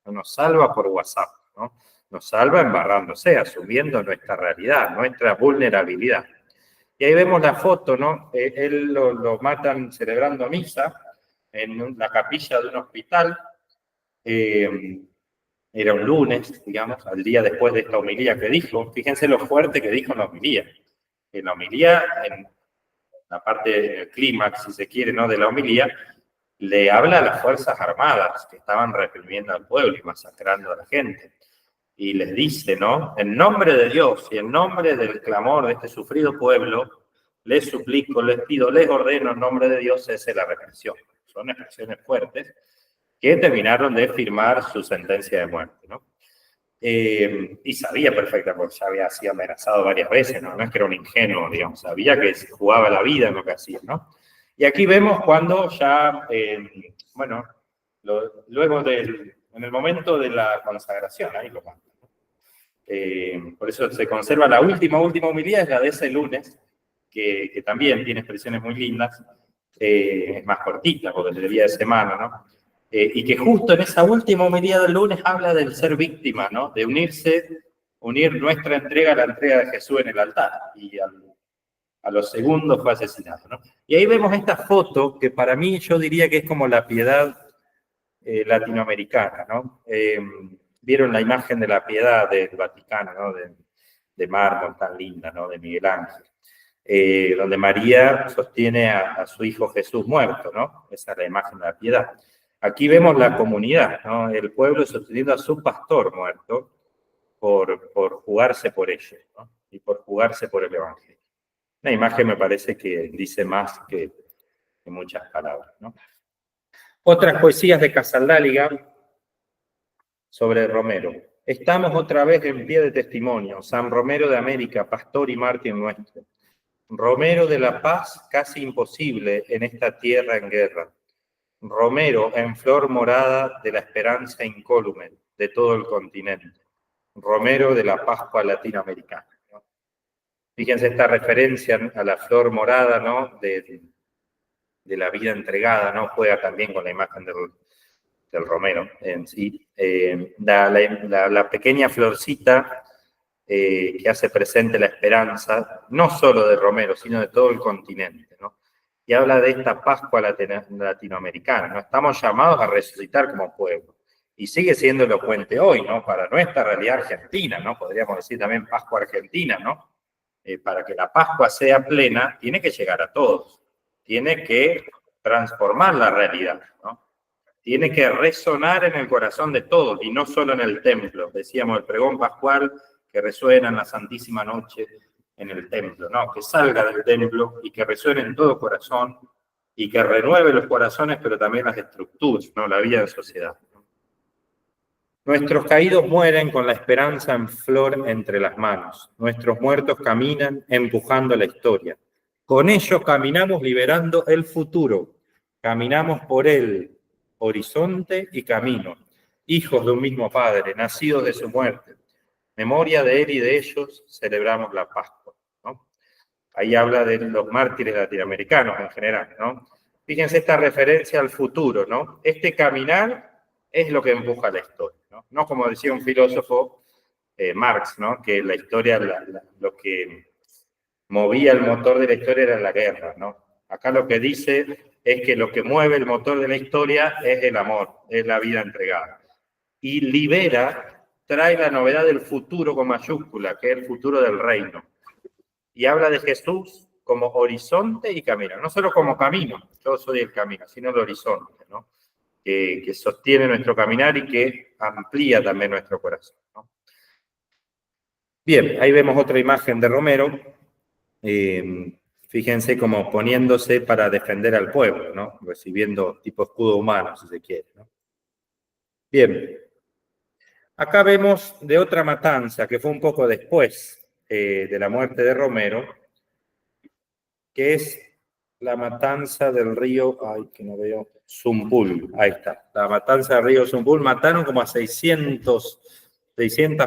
Speaker 2: no nos salva por WhatsApp, ¿no? Nos salva embarrándose, asumiendo nuestra realidad, nuestra vulnerabilidad. Y ahí vemos la foto, ¿no? Él lo matan celebrando misa en la capilla de un hospital. Era un lunes, digamos, al día después de esta homilía que dijo. Fíjense lo fuerte que dijo en la homilía. En la homilía, la parte, el clímax, si se quiere, ¿no?, de la homilía, le habla a las Fuerzas Armadas que estaban reprimiendo al pueblo y masacrando a la gente. Y les dice, ¿no?, en nombre de Dios y en nombre del clamor de este sufrido pueblo, les suplico, les pido, les ordeno en nombre de Dios, cese la represión. Son expresiones fuertes que terminaron de firmar su sentencia de muerte, ¿no? Y sabía perfectamente, porque ya había sido amenazado varias veces, ¿no? No es que era un ingenuo, digamos, sabía que se jugaba la vida en lo que hacía, ¿no? Y aquí vemos cuando ya, bueno, luego en el momento de la consagración, ahí lo manda, ¿no? Por eso se conserva la última homilía, es la de ese lunes, que también tiene expresiones muy lindas, es más cortita, porque es de día de semana, ¿no? Y que justo en esa última homilía del lunes habla del ser víctima, ¿no? De unir nuestra entrega a la entrega de Jesús en el altar. Y a los segundos fue asesinado, ¿no? Y ahí vemos esta foto que para mí yo diría que es como la piedad latinoamericana, ¿no? Vieron la imagen de la piedad del Vaticano, ¿no? De mármol tan linda, ¿no? De Miguel Ángel. Donde María sostiene a su hijo Jesús muerto, ¿no? Esa es la imagen de la piedad. Aquí vemos la comunidad, ¿no? El pueblo sosteniendo a su pastor muerto por jugarse por ellos, ¿no? Y por jugarse por el Evangelio. Una imagen me parece que dice más que muchas palabras, ¿no? Otras poesías de Casaldáliga sobre Romero. Estamos otra vez en pie de testimonio. San Romero de América, pastor y mártir nuestro. Romero de la paz casi imposible en esta tierra en guerra. Romero en flor morada de la esperanza incólume de todo el continente. Romero de la Pascua latinoamericana, ¿no? Fíjense esta referencia a la flor morada, ¿no? de la vida entregada, ¿no? Juega también con la imagen del Romero en sí. La pequeña florcita que hace presente la esperanza, no solo de Romero, sino de todo el continente, ¿no? Y habla de esta Pascua latinoamericana, ¿no? Estamos llamados a resucitar como pueblo. Y sigue siendo elocuente hoy, ¿no? Para nuestra realidad argentina, ¿no? Podríamos decir también Pascua argentina, ¿no? Para que la Pascua sea plena, tiene que llegar a todos. Tiene que transformar la realidad, ¿no? Tiene que resonar en el corazón de todos y no solo en el templo. Decíamos el pregón pascual que resuena en la Santísima Noche en el templo, ¿no? Que salga del templo y que resuene en todo corazón y que renueve los corazones, pero también las estructuras, ¿no? La vida en sociedad. Nuestros caídos mueren con la esperanza en flor entre las manos. Nuestros muertos caminan empujando la historia. Con ellos caminamos liberando el futuro. Caminamos por él, horizonte y camino. Hijos de un mismo Padre, nacidos de su muerte. Memoria de él y de ellos, celebramos la Pascua, ¿no? Ahí habla de los mártires latinoamericanos en general, ¿no? Fíjense esta referencia al futuro, ¿no? Este caminar es lo que empuja la historia, ¿no? No como decía un filósofo, Marx, ¿no? Que la historia, lo que movía el motor de la historia era la guerra, ¿no? Acá lo que dice es que lo que mueve el motor de la historia es el amor, es la vida entregada. Y libera, trae la novedad del futuro con mayúscula, que es el futuro del reino. Y habla de Jesús como horizonte y camino. No solo como camino, yo soy el camino, sino el horizonte, ¿no? Que sostiene nuestro caminar y que amplía también nuestro corazón, ¿no? Bien, ahí vemos otra imagen de Romero. Fíjense como poniéndose para defender al pueblo, ¿no? Recibiendo tipo escudo humano, si se quiere, ¿no? Bien. Acá vemos de otra matanza que fue un poco después de la muerte de Romero, que es la matanza del río, ay, que no veo, Zumbul, ahí está, la matanza del río Zumbul. Mataron como a 600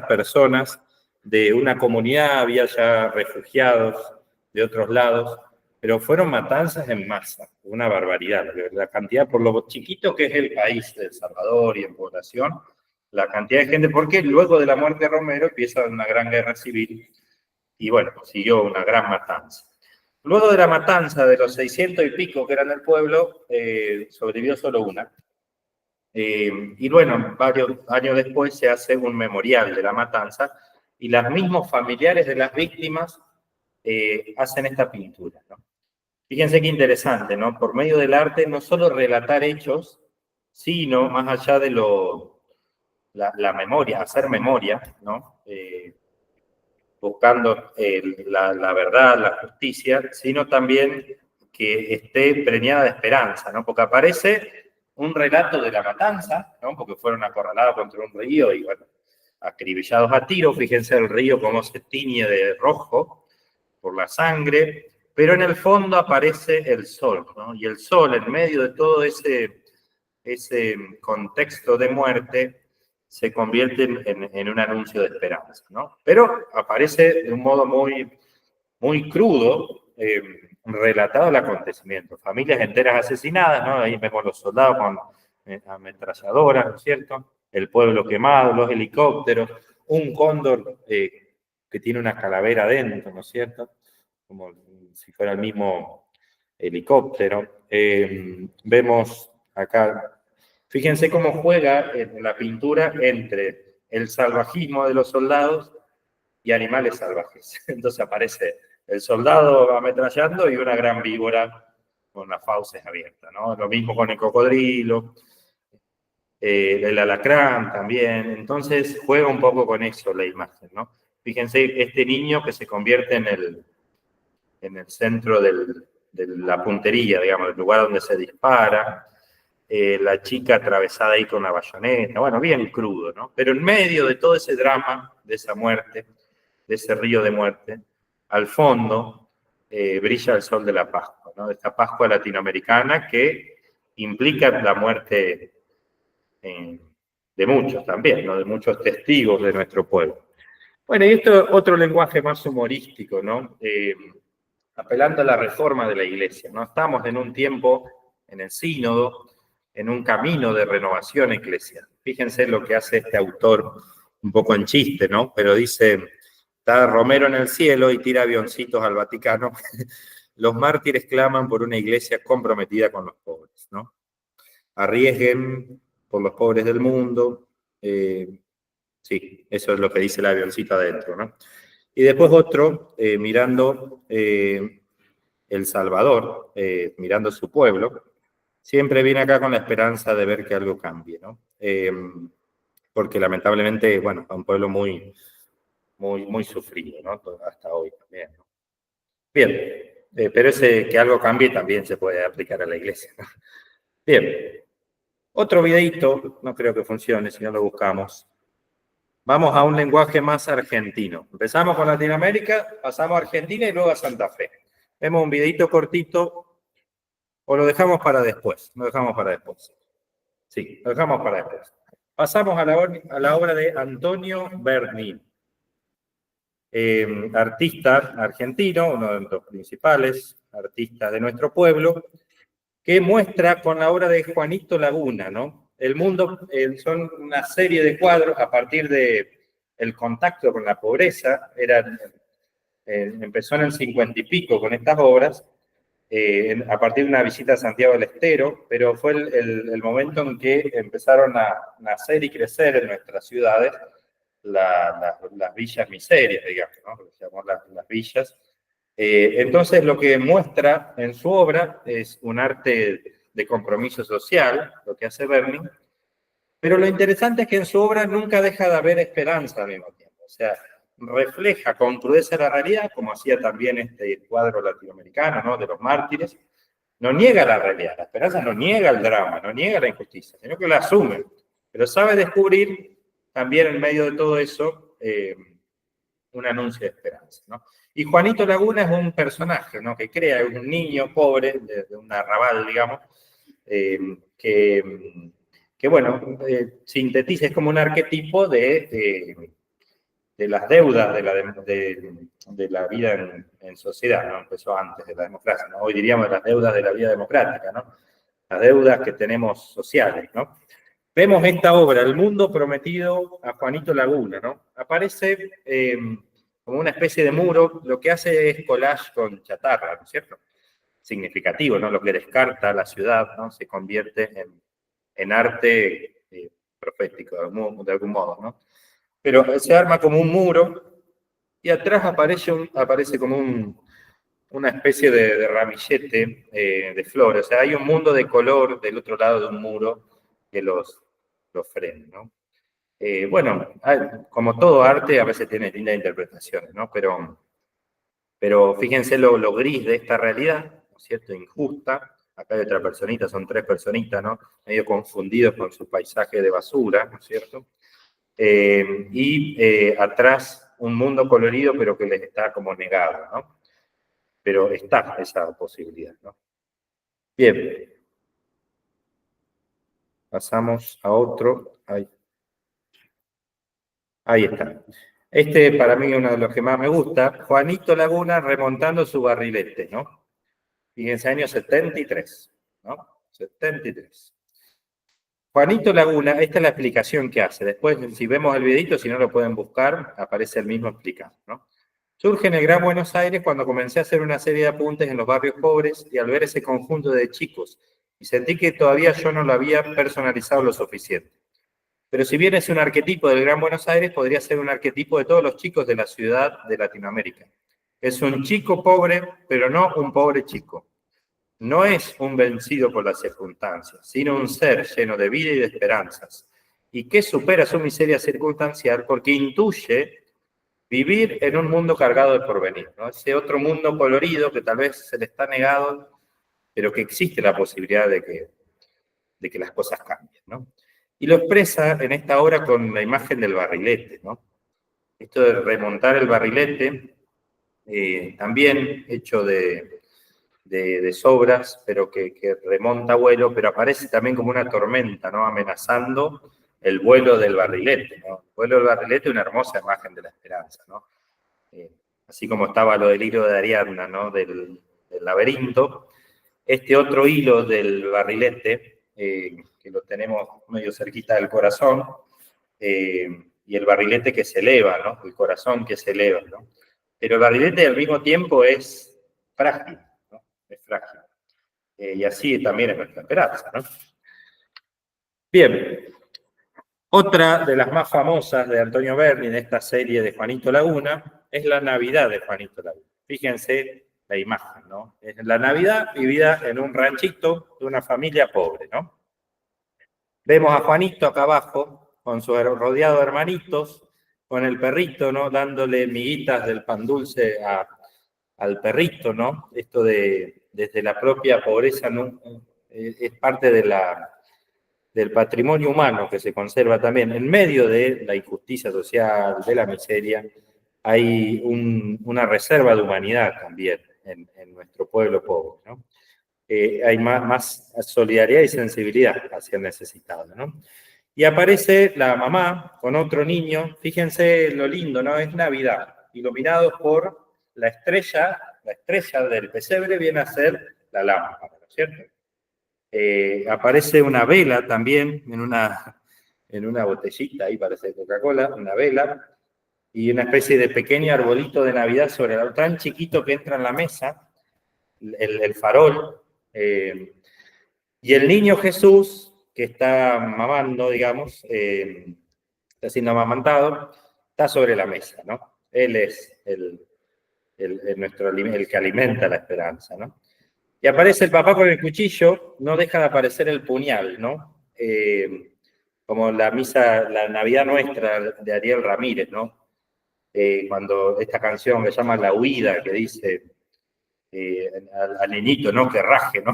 Speaker 2: personas de una comunidad, había ya refugiados de otros lados, pero fueron matanzas en masa, una barbaridad, la cantidad, por lo chiquito que es el país de El Salvador y en población, la cantidad de gente, porque luego de la muerte de Romero empieza una gran guerra civil y bueno, siguió una gran matanza. Luego de la matanza de los 600 y pico que eran del pueblo, sobrevivió solo una. Y bueno, varios años después se hace un memorial de la matanza y los mismos familiares de las víctimas hacen esta pintura, ¿no? Fíjense qué interesante, ¿no? Por medio del arte, no solo relatar hechos, sino más allá de la memoria, hacer memoria, ¿no? Buscando la verdad, la justicia, sino también que esté preñada de esperanza, ¿no? Porque aparece un relato de la matanza, ¿no? Porque fueron acorralados contra un río y, bueno, acribillados a tiro. Fíjense el río cómo se tiñe de rojo por la sangre, pero en el fondo aparece el sol, ¿no? Y el sol, en medio de todo ese contexto de muerte, se convierte en un anuncio de esperanza, ¿no? Pero aparece de un modo muy, muy crudo, relatado el acontecimiento. Familias enteras asesinadas, ¿no? Ahí vemos los soldados con ametralladoras, ¿no es cierto? El pueblo quemado, los helicópteros, un cóndor que tiene una calavera adentro, ¿no es cierto? Como si fuera el mismo helicóptero. Vemos acá, fíjense cómo juega en la pintura entre el salvajismo de los soldados y animales salvajes. Entonces aparece el soldado ametrallando y una gran víbora con las fauces abiertas, ¿no? Lo mismo con el cocodrilo, el alacrán también. Entonces juega un poco con eso la imagen, ¿no? Fíjense este niño que se convierte en el centro de la puntería, digamos, el lugar donde se dispara, la chica atravesada ahí con la bayoneta, bueno, bien crudo, ¿no? Pero en medio de todo ese drama, de esa muerte, de ese río de muerte, al fondo brilla el sol de la Pascua, ¿no? De esta Pascua latinoamericana que implica la muerte de muchos también, ¿no? De muchos testigos de nuestro pueblo. Bueno, y esto es otro lenguaje más humorístico, ¿no? Apelando a la reforma de la Iglesia, ¿no? Estamos en un tiempo, en el sínodo, en un camino de renovación eclesial. Fíjense lo que hace este autor, un poco en chiste, ¿no? Pero dice, está Romero en el cielo y tira avioncitos al Vaticano. Los mártires claman por una iglesia comprometida con los pobres, ¿no? Arriesguen por los pobres del mundo. Sí, eso es lo que dice el avioncito adentro, ¿no? Y después otro, mirando El Salvador, mirando su pueblo, siempre viene acá con la esperanza de ver que algo cambie, ¿no? Porque lamentablemente, bueno, es un pueblo muy, muy, muy sufrido, ¿no? Hasta hoy también, ¿no? Bien, pero ese que algo cambie también se puede aplicar a la iglesia, ¿no? Bien, otro videito, no creo que funcione si no lo buscamos. Vamos a un lenguaje más argentino. Empezamos con Latinoamérica, pasamos a Argentina y luego a Santa Fe. Vemos un videito cortito, o lo dejamos para después. Lo dejamos para después. Sí, lo dejamos para después. Pasamos a la obra de Antonio Bernini, artista argentino, uno de los principales artistas de nuestro pueblo, que muestra con la obra de Juanito Laguna, ¿no? El mundo, son una serie de cuadros a partir de el contacto con la pobreza. Empezó en el 50 y pico con estas obras, a partir de una visita a Santiago del Estero, pero fue el momento en que empezaron a nacer y crecer en nuestras ciudades las villas miserias, digamos, ¿no? Lo que llamamos las villas. Entonces lo que muestra en su obra es un arte de compromiso social, lo que hace Bernini, pero lo interesante es que en su obra nunca deja de haber esperanza al mismo tiempo. O sea, refleja con crudeza la realidad, como hacía también este cuadro latinoamericano, ¿no? De los mártires. No niega la realidad, la esperanza no niega el drama, no niega la injusticia, sino que la asume, pero sabe descubrir también en medio de todo eso un anuncio de esperanza, ¿no? Y Juanito Laguna es un personaje, ¿no? Que crea, es un niño pobre de un arrabal, digamos, que bueno, sintetiza, es como un arquetipo de las deudas de la vida en sociedad, ¿no? Empezó antes de la democracia, ¿no? Hoy diríamos de las deudas de la vida democrática, ¿no? Las deudas que tenemos sociales, ¿no? Vemos esta obra, El Mundo Prometido, a Juanito Laguna, ¿no? Aparece como una especie de muro, lo que hace es collage con chatarra, ¿no es cierto? Significativo, ¿no? Lo que descarta la ciudad, ¿no? Se convierte en arte profético, de algún modo, ¿no? Pero se arma como un muro y atrás aparece como un una especie de ramillete de flores. O sea, hay un mundo de color del otro lado de un muro que los frena, ¿no? Bueno, como todo arte, a veces tiene lindas interpretaciones, ¿no? Pero fíjense lo gris de esta realidad, ¿no es cierto? Injusta. Acá hay otra personita, son 3 personitas, ¿no? Medio confundidos con su paisaje de basura, ¿no es cierto? Atrás un mundo colorido, pero que les está como negado, ¿no? Pero está esa posibilidad, ¿no? Bien. Pasamos a otro. Ahí está. Este para mí es uno de los que más me gusta. Juanito Laguna remontando su barrilete, ¿no? Fíjense, año 73, ¿no? 73. Juanito Laguna, esta es la explicación que hace. Después, si vemos el videito, si no lo pueden buscar, aparece el mismo explicando, ¿no? Surge en el Gran Buenos Aires cuando comencé a hacer una serie de apuntes en los barrios pobres y al ver ese conjunto de chicos y sentí que todavía yo no lo había personalizado lo suficiente. Pero si bien es un arquetipo del Gran Buenos Aires, podría ser un arquetipo de todos los chicos de la ciudad de Latinoamérica. Es un chico pobre, pero no un pobre chico. No es un vencido por las circunstancias, sino un ser lleno de vida y de esperanzas, y que supera su miseria circunstancial porque intuye vivir en un mundo cargado de porvenir, ¿no? Ese otro mundo colorido que tal vez se le está negado, pero que existe la posibilidad de que las cosas cambien, ¿no? Y lo expresa en esta obra con la imagen del barrilete, ¿no? Esto de remontar el barrilete, también hecho de sobras, pero que remonta vuelo, pero aparece también como una tormenta, ¿no? Amenazando el vuelo del barrilete, ¿no? El vuelo del barrilete es una hermosa imagen de la esperanza, ¿no? Así como estaba lo del hilo de Ariadna, ¿no? Del laberinto, este otro hilo del barrilete, que lo tenemos medio cerquita del corazón, y el barrilete que se eleva, ¿no? El corazón que se eleva, ¿no? Pero el barrilete al mismo tiempo es frágil, ¿no? Es frágil. Y así también es nuestra esperanza, ¿no? Bien. Otra de las más famosas de Antonio Berni, de esta serie de Juanito Laguna, es la Navidad de Juanito Laguna. Fíjense la imagen, ¿no? Es la Navidad vivida en un ranchito de una familia pobre, ¿no? Vemos a Juanito acá abajo, con su rodeado de hermanitos, con el perrito, ¿no? Dándole miguitas del pan dulce al perrito, ¿no? Esto desde la propia pobreza, ¿no? Es parte del patrimonio humano que se conserva también. En medio de la injusticia social, de la miseria, hay una reserva de humanidad también en nuestro pueblo pobre, ¿no? Hay más solidaridad y sensibilidad hacia el necesitado, ¿no? Y aparece la mamá con otro niño, fíjense lo lindo, ¿no? Es Navidad, iluminados por la estrella del pesebre viene a ser la lámpara, ¿no es cierto? Aparece una vela también en una botellita, ahí parece Coca-Cola, una vela, y una especie de pequeño arbolito de Navidad sobre el tan chiquito que entra en la mesa, el farol, y el niño Jesús, que está mamando, digamos, está siendo amamantado, está sobre la mesa, ¿no? Él es el que alimenta la esperanza, ¿no? Y aparece el papá con el cuchillo, no deja de aparecer el puñal, ¿no? Como la Navidad Nuestra de Ariel Ramírez, ¿no? Cuando esta canción que se llama La Huida, que dice al niñito, ¿no? Que raje, ¿no?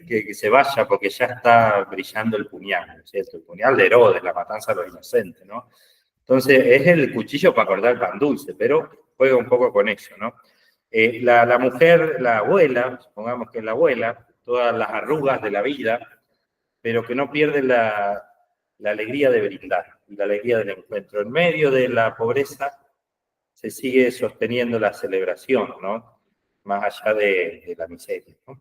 Speaker 2: que se vaya porque ya está brillando el puñal, ¿no es cierto? El puñal de Herodes, la matanza de los inocentes, ¿no? Entonces es el cuchillo para cortar el pan dulce, pero juega un poco con eso, ¿no? La mujer, la abuela, supongamos que es la abuela, todas las arrugas de la vida, pero que no pierde la alegría de brindar, la alegría del encuentro. En medio de la pobreza se sigue sosteniendo la celebración, ¿no? Más allá de la miseria, ¿no?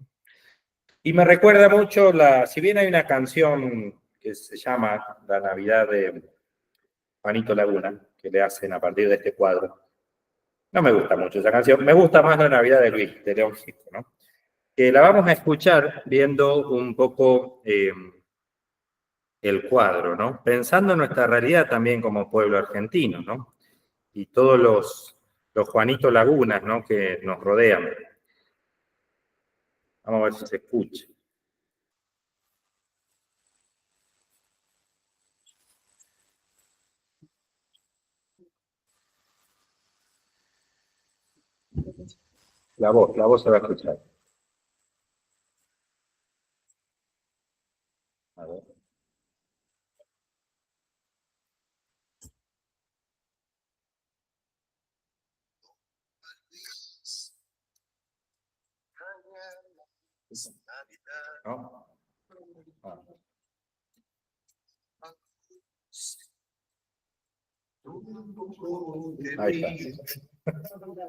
Speaker 2: Y me recuerda mucho, si bien hay una canción que se llama La Navidad de Juanito Laguna, que le hacen a partir de este cuadro, no me gusta mucho esa canción, me gusta más La Navidad de Luis, de León Gieco, ¿no? La vamos a escuchar viendo un poco el cuadro, ¿no? Pensando en nuestra realidad también como pueblo argentino, ¿no? Y todos los Juanito Lagunas, ¿no? Que nos rodean. Vamos a ver si se escucha. La voz se va a escuchar. A ver. ¿No? Ah. Ahí está.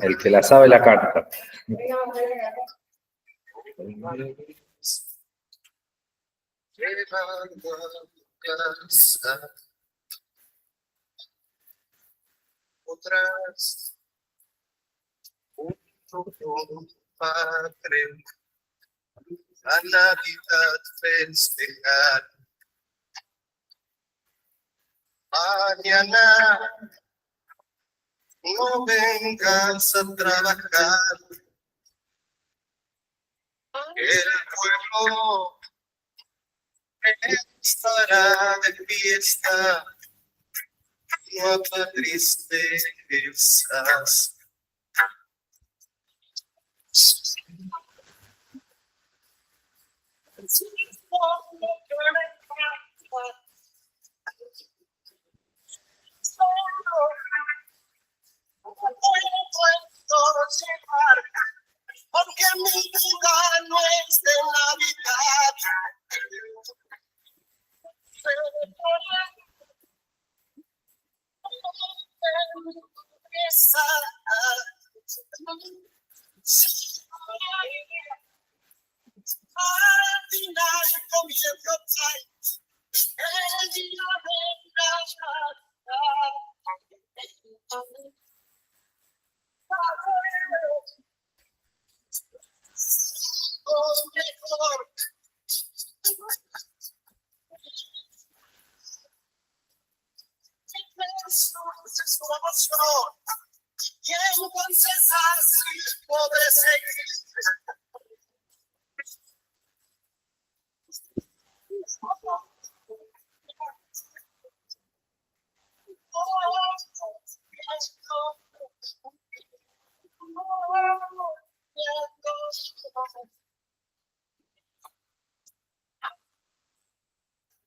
Speaker 2: El que la sabe la carta.
Speaker 5: Otras Padre, a Navidad festejar. Mañana no vengas a trabajar. El pueblo estará de fiesta, no habrá tristezas. Porque mi vida no es de Navidad. Al final comienza el día de Navidad. Mejor. Es su emoción. Y entonces así podré seguir.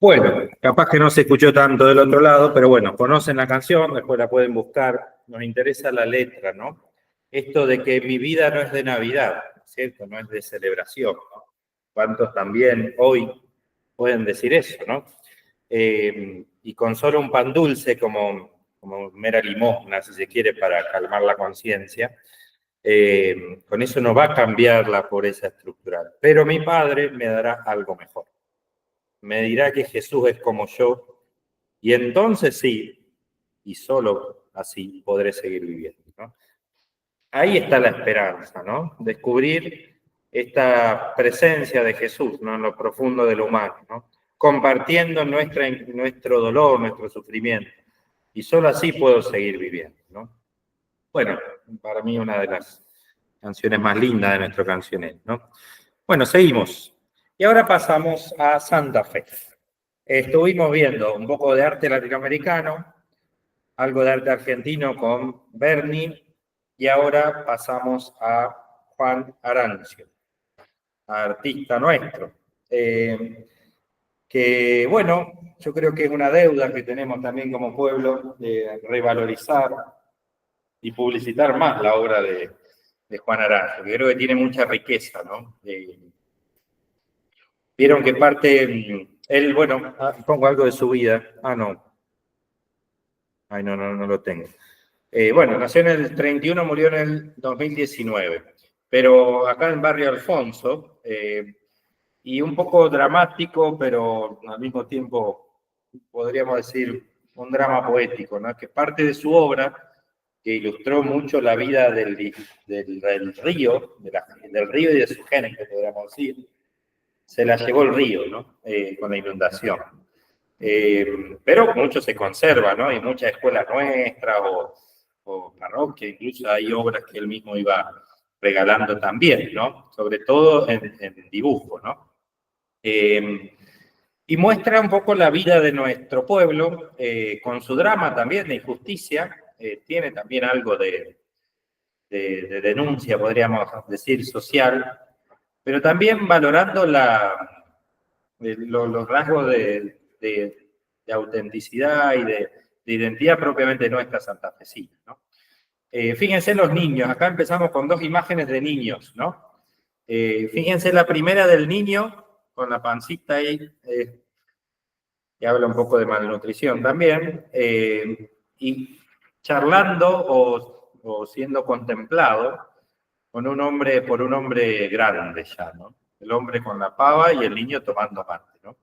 Speaker 2: Bueno, capaz que no se escuchó tanto del otro lado, pero bueno, conocen la canción, después la pueden buscar. Nos interesa la letra, ¿no? Esto de que mi vida no es de Navidad, ¿cierto? No es de celebración, ¿no? ¿Cuántos también hoy pueden decir eso, ¿no? Y con solo un pan dulce como mera limosna, si se quiere, para calmar la conciencia, con eso no va a cambiar la pobreza estructural. Pero mi Padre me dará algo mejor. Me dirá que Jesús es como yo, y entonces sí, y solo así podré seguir viviendo, ¿no? Ahí está la esperanza, ¿no? Descubrir esta presencia de Jesús, ¿no? En lo profundo de lo humano, ¿no? Compartiendo nuestro dolor, nuestro sufrimiento, y solo así puedo seguir viviendo, ¿no? Bueno, para mí una de las canciones más lindas de nuestro cancionero, ¿no? Bueno, seguimos. Y ahora pasamos a Santa Fe. Estuvimos viendo un poco de arte latinoamericano, algo de arte argentino con Berni, y ahora pasamos a Juan Arancio, artista nuestro, que bueno, yo creo que es una deuda que tenemos también como pueblo de revalorizar y publicitar más la obra de Juan Arancio, que creo que tiene mucha riqueza, ¿no? Vieron que parte, él, bueno, pongo algo de su vida. No. Ay, no lo tengo. Bueno, nació en el 31, murió en el 2019. Pero acá en Barrio Alfonso, y un poco dramático, pero al mismo tiempo, podríamos decir, un drama poético, ¿no? Que parte de su obra, que ilustró mucho la vida del río, del río y de su gente, podríamos decir, se la llevó el río, ¿no? Con la inundación. Pero mucho se conserva, ¿no? Hay muchas escuelas nuestras o o parroquia, incluso hay obras que él mismo iba regalando también, ¿no? Sobre todo en dibujo, ¿no? Y muestra un poco la vida de nuestro pueblo, con su drama también de injusticia, tiene también algo de denuncia, podríamos decir, social, pero también valorando los rasgos de autenticidad y de identidad propiamente nuestra santafesina, ¿no? Fíjense los niños, acá empezamos con dos imágenes de niños, ¿no? Fíjense la primera del niño, con la pancita ahí, que habla un poco de malnutrición también, y charlando o siendo contemplado por un hombre grande ya, ¿no? El hombre con la pava y el niño tomando mate, ¿no?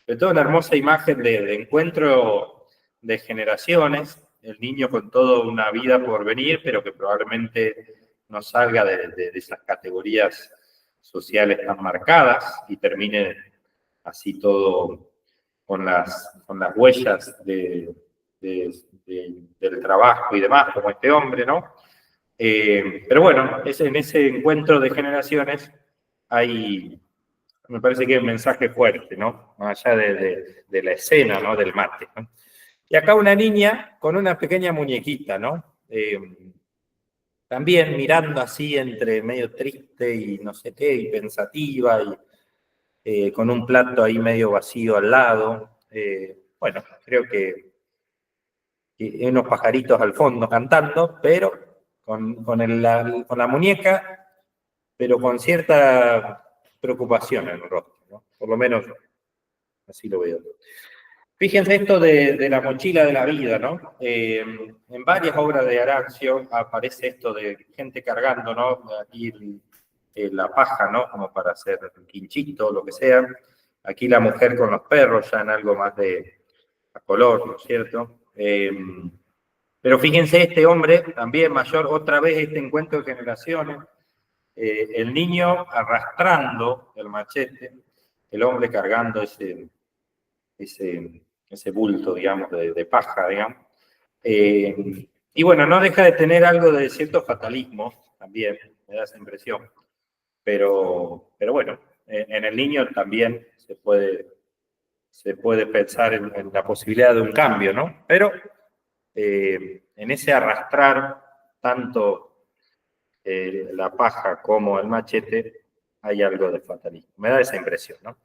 Speaker 2: De toda una hermosa imagen de encuentro de generaciones, el niño con toda una vida por venir, pero que probablemente no salga de esas categorías sociales tan marcadas y termine así todo con las huellas del trabajo y demás, como este hombre, ¿no? Pero bueno, en ese encuentro de generaciones me parece que hay un mensaje fuerte, ¿no? Más allá de la escena, ¿no? Del mate, ¿no? Y acá una niña con una pequeña muñequita, ¿no? También mirando así entre medio triste y no sé qué, y pensativa, y con un plato ahí medio vacío al lado. Bueno, creo que hay unos pajaritos al fondo cantando, pero con la muñeca, pero con cierta preocupación en el rostro, ¿no? Por lo menos así lo veo. Fíjense esto de la mochila de la vida, ¿no? En varias obras de Arancio aparece esto de gente cargando, ¿no? Aquí la paja, ¿no? Como para hacer el quinchito, lo que sea. Aquí la mujer con los perros, ya en algo más de a color, ¿no es cierto? Pero fíjense este hombre, también mayor, otra vez este encuentro de generaciones, el niño arrastrando el machete, el hombre cargando ese bulto, digamos, de paja, digamos. Y bueno, no deja de tener algo de cierto fatalismo, también, me da esa impresión. Pero bueno, en el niño también se puede pensar en la posibilidad de un cambio, ¿no? Pero en ese arrastrar tanto la paja como el machete, hay algo de fatalismo. Me da esa impresión, ¿no?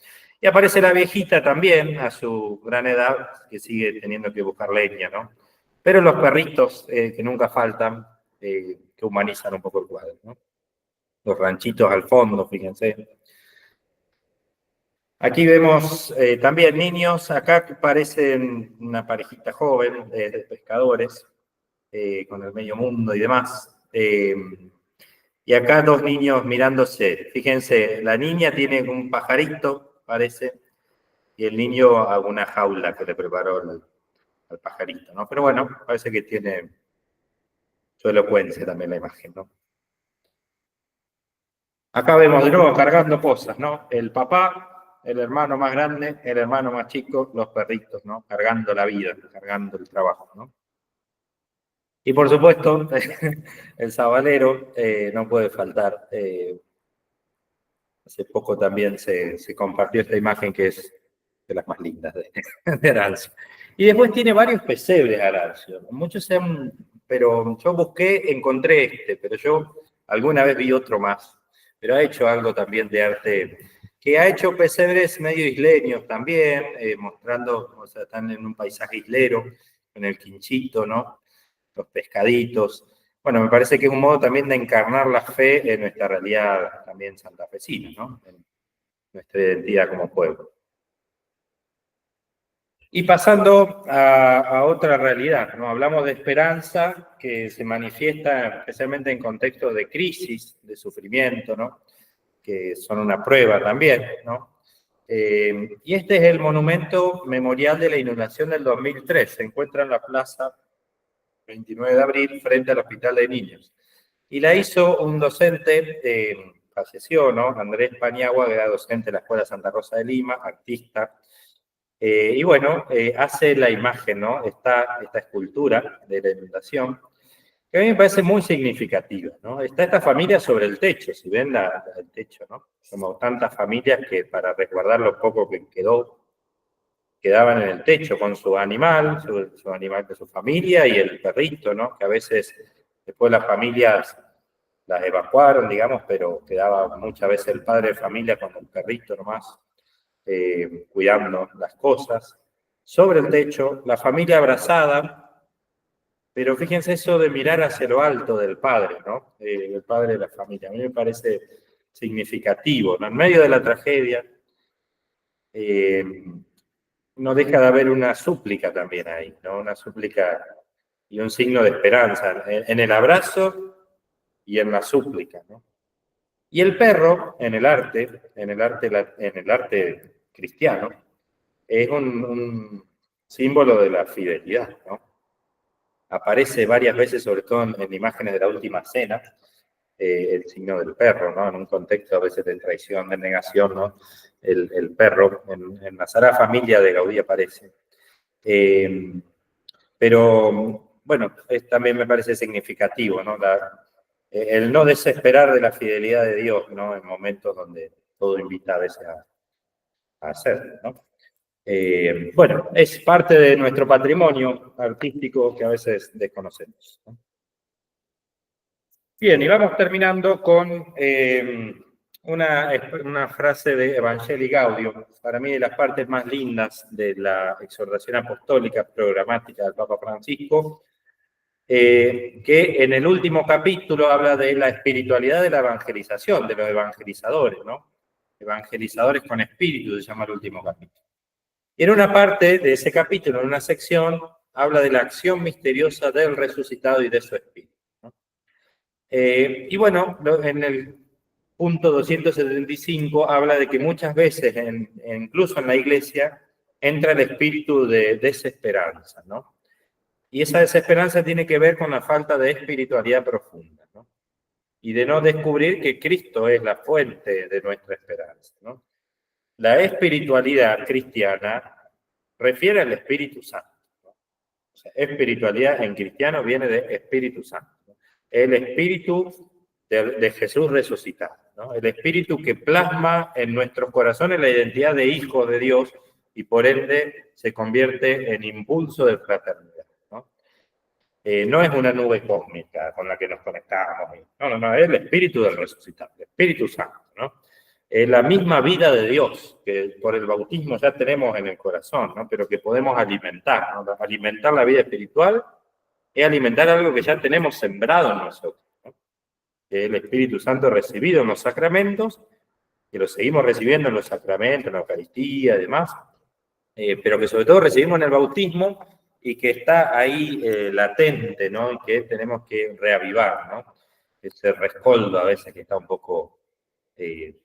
Speaker 2: Y aparece la viejita también, a su gran edad, que sigue teniendo que buscar leña, ¿no? Pero los perritos que nunca faltan, que humanizan un poco el cuadro, ¿no? Los ranchitos al fondo, fíjense. Aquí vemos también niños, acá parecen una parejita joven de pescadores, con el medio mundo y demás. Y acá dos niños mirándose. Fíjense, la niña tiene un pajarito, parece, y el niño a una jaula que le preparó al pajarito, ¿no? Pero bueno, parece que tiene su elocuencia también la imagen, ¿no? Acá vemos de nuevo cargando cosas, ¿no? El papá, el hermano más grande, el hermano más chico, los perritos, ¿no? Cargando la vida, cargando el trabajo, ¿no? Y por supuesto, el sabalero no puede faltar. Hace poco también se compartió esta imagen que es de las más lindas de Arancio. Y después tiene varios pesebres Arancio. Muchos pero yo busqué, encontré pero yo alguna vez vi otro más. Pero ha hecho algo también de arte, que ha hecho pesebres medio isleños también, mostrando, o sea, están en un paisaje islero, en el quinchito, ¿no? Los pescaditos. Bueno, me parece que es un modo también de encarnar la fe en nuestra realidad también santafesina, ¿no? En nuestra identidad como pueblo. Y pasando a otra realidad, ¿no? Hablamos de esperanza que se manifiesta especialmente en contextos de crisis, de sufrimiento, ¿no? Que son una prueba también, ¿no? Y este es el monumento memorial de la inundación del 2003. Se encuentra en la plaza 29 de abril, frente al Hospital de Niños. Y la hizo un docente, falleció, ¿no? Andrés Paniagua, que era docente de la Escuela Santa Rosa de Lima, artista. Y bueno, hace la imagen, ¿no? Esta escultura de la inundación. que a mí me parece muy significativa, ¿no? Está esta familia sobre el techo, si ven el techo, ¿no? Como tantas familias que para resguardar lo poco que quedaban en el techo con su animal, su animal de su familia y el perrito, ¿no? Que a veces después las familias las evacuaron, digamos, pero quedaba muchas veces el padre de familia con el perrito nomás, cuidando las cosas. Sobre el techo, la familia abrazada, pero fíjense eso de mirar hacia lo alto del padre, ¿no? El padre de la familia. A mí me parece significativo, ¿no? En medio de la tragedia, no deja de haber una súplica también ahí, ¿no? Una súplica y un signo de esperanza en el abrazo y en la súplica, ¿no? Y el perro, en el arte cristiano, es un símbolo de la fidelidad, ¿no? Aparece varias veces, sobre todo en imágenes de la última cena, el signo del perro, ¿no? En un contexto a veces de traición, de negación, ¿no? El perro, en la Sagrada Familia de Gaudí aparece. Pero, bueno, también me parece significativo, ¿no? El no desesperar de la fidelidad de Dios, ¿no? En momentos donde todo invita a veces a hacerlo, ¿no? Bueno, es parte de nuestro patrimonio artístico que a veces desconocemos, ¿no? Bien, y vamos terminando con una frase de Evangelii Gaudium, para mí de las partes más lindas de la exhortación apostólica programática del Papa Francisco, que en el último capítulo habla de la espiritualidad de la evangelización, de los evangelizadores, ¿no? Evangelizadores con espíritu, se llama el último capítulo. Y en una parte de ese capítulo, en una sección, habla de la acción misteriosa del resucitado y de su espíritu. Y bueno, en el punto 275 habla de que muchas veces, incluso en la iglesia, entra el espíritu de desesperanza, ¿no? Y esa desesperanza tiene que ver con la falta de espiritualidad profunda, ¿no? Y de no descubrir que Cristo es la fuente de nuestra esperanza, ¿no? La espiritualidad cristiana refiere al Espíritu Santo, ¿no? O sea, espiritualidad en cristiano viene de Espíritu Santo, ¿no? El Espíritu de Jesús resucitado, ¿no? El Espíritu que plasma en nuestros corazones la identidad de hijos de Dios y por ende se convierte en impulso de fraternidad, ¿no? No es una nube cósmica con la que nos conectamos, no, es el Espíritu del resucitado, el Espíritu Santo, ¿no? Es la misma vida de Dios que por el bautismo ya tenemos en el corazón, ¿no? Pero que podemos alimentar, ¿no? Alimentar la vida espiritual es alimentar algo que ya tenemos sembrado en nosotros, ¿no? El Espíritu Santo recibido en los sacramentos, que lo seguimos recibiendo en los sacramentos, en la Eucaristía y demás, pero que sobre todo recibimos en el bautismo y que está ahí latente, ¿no? Y que tenemos que reavivar, ¿no? Ese rescoldo a veces que está un poco,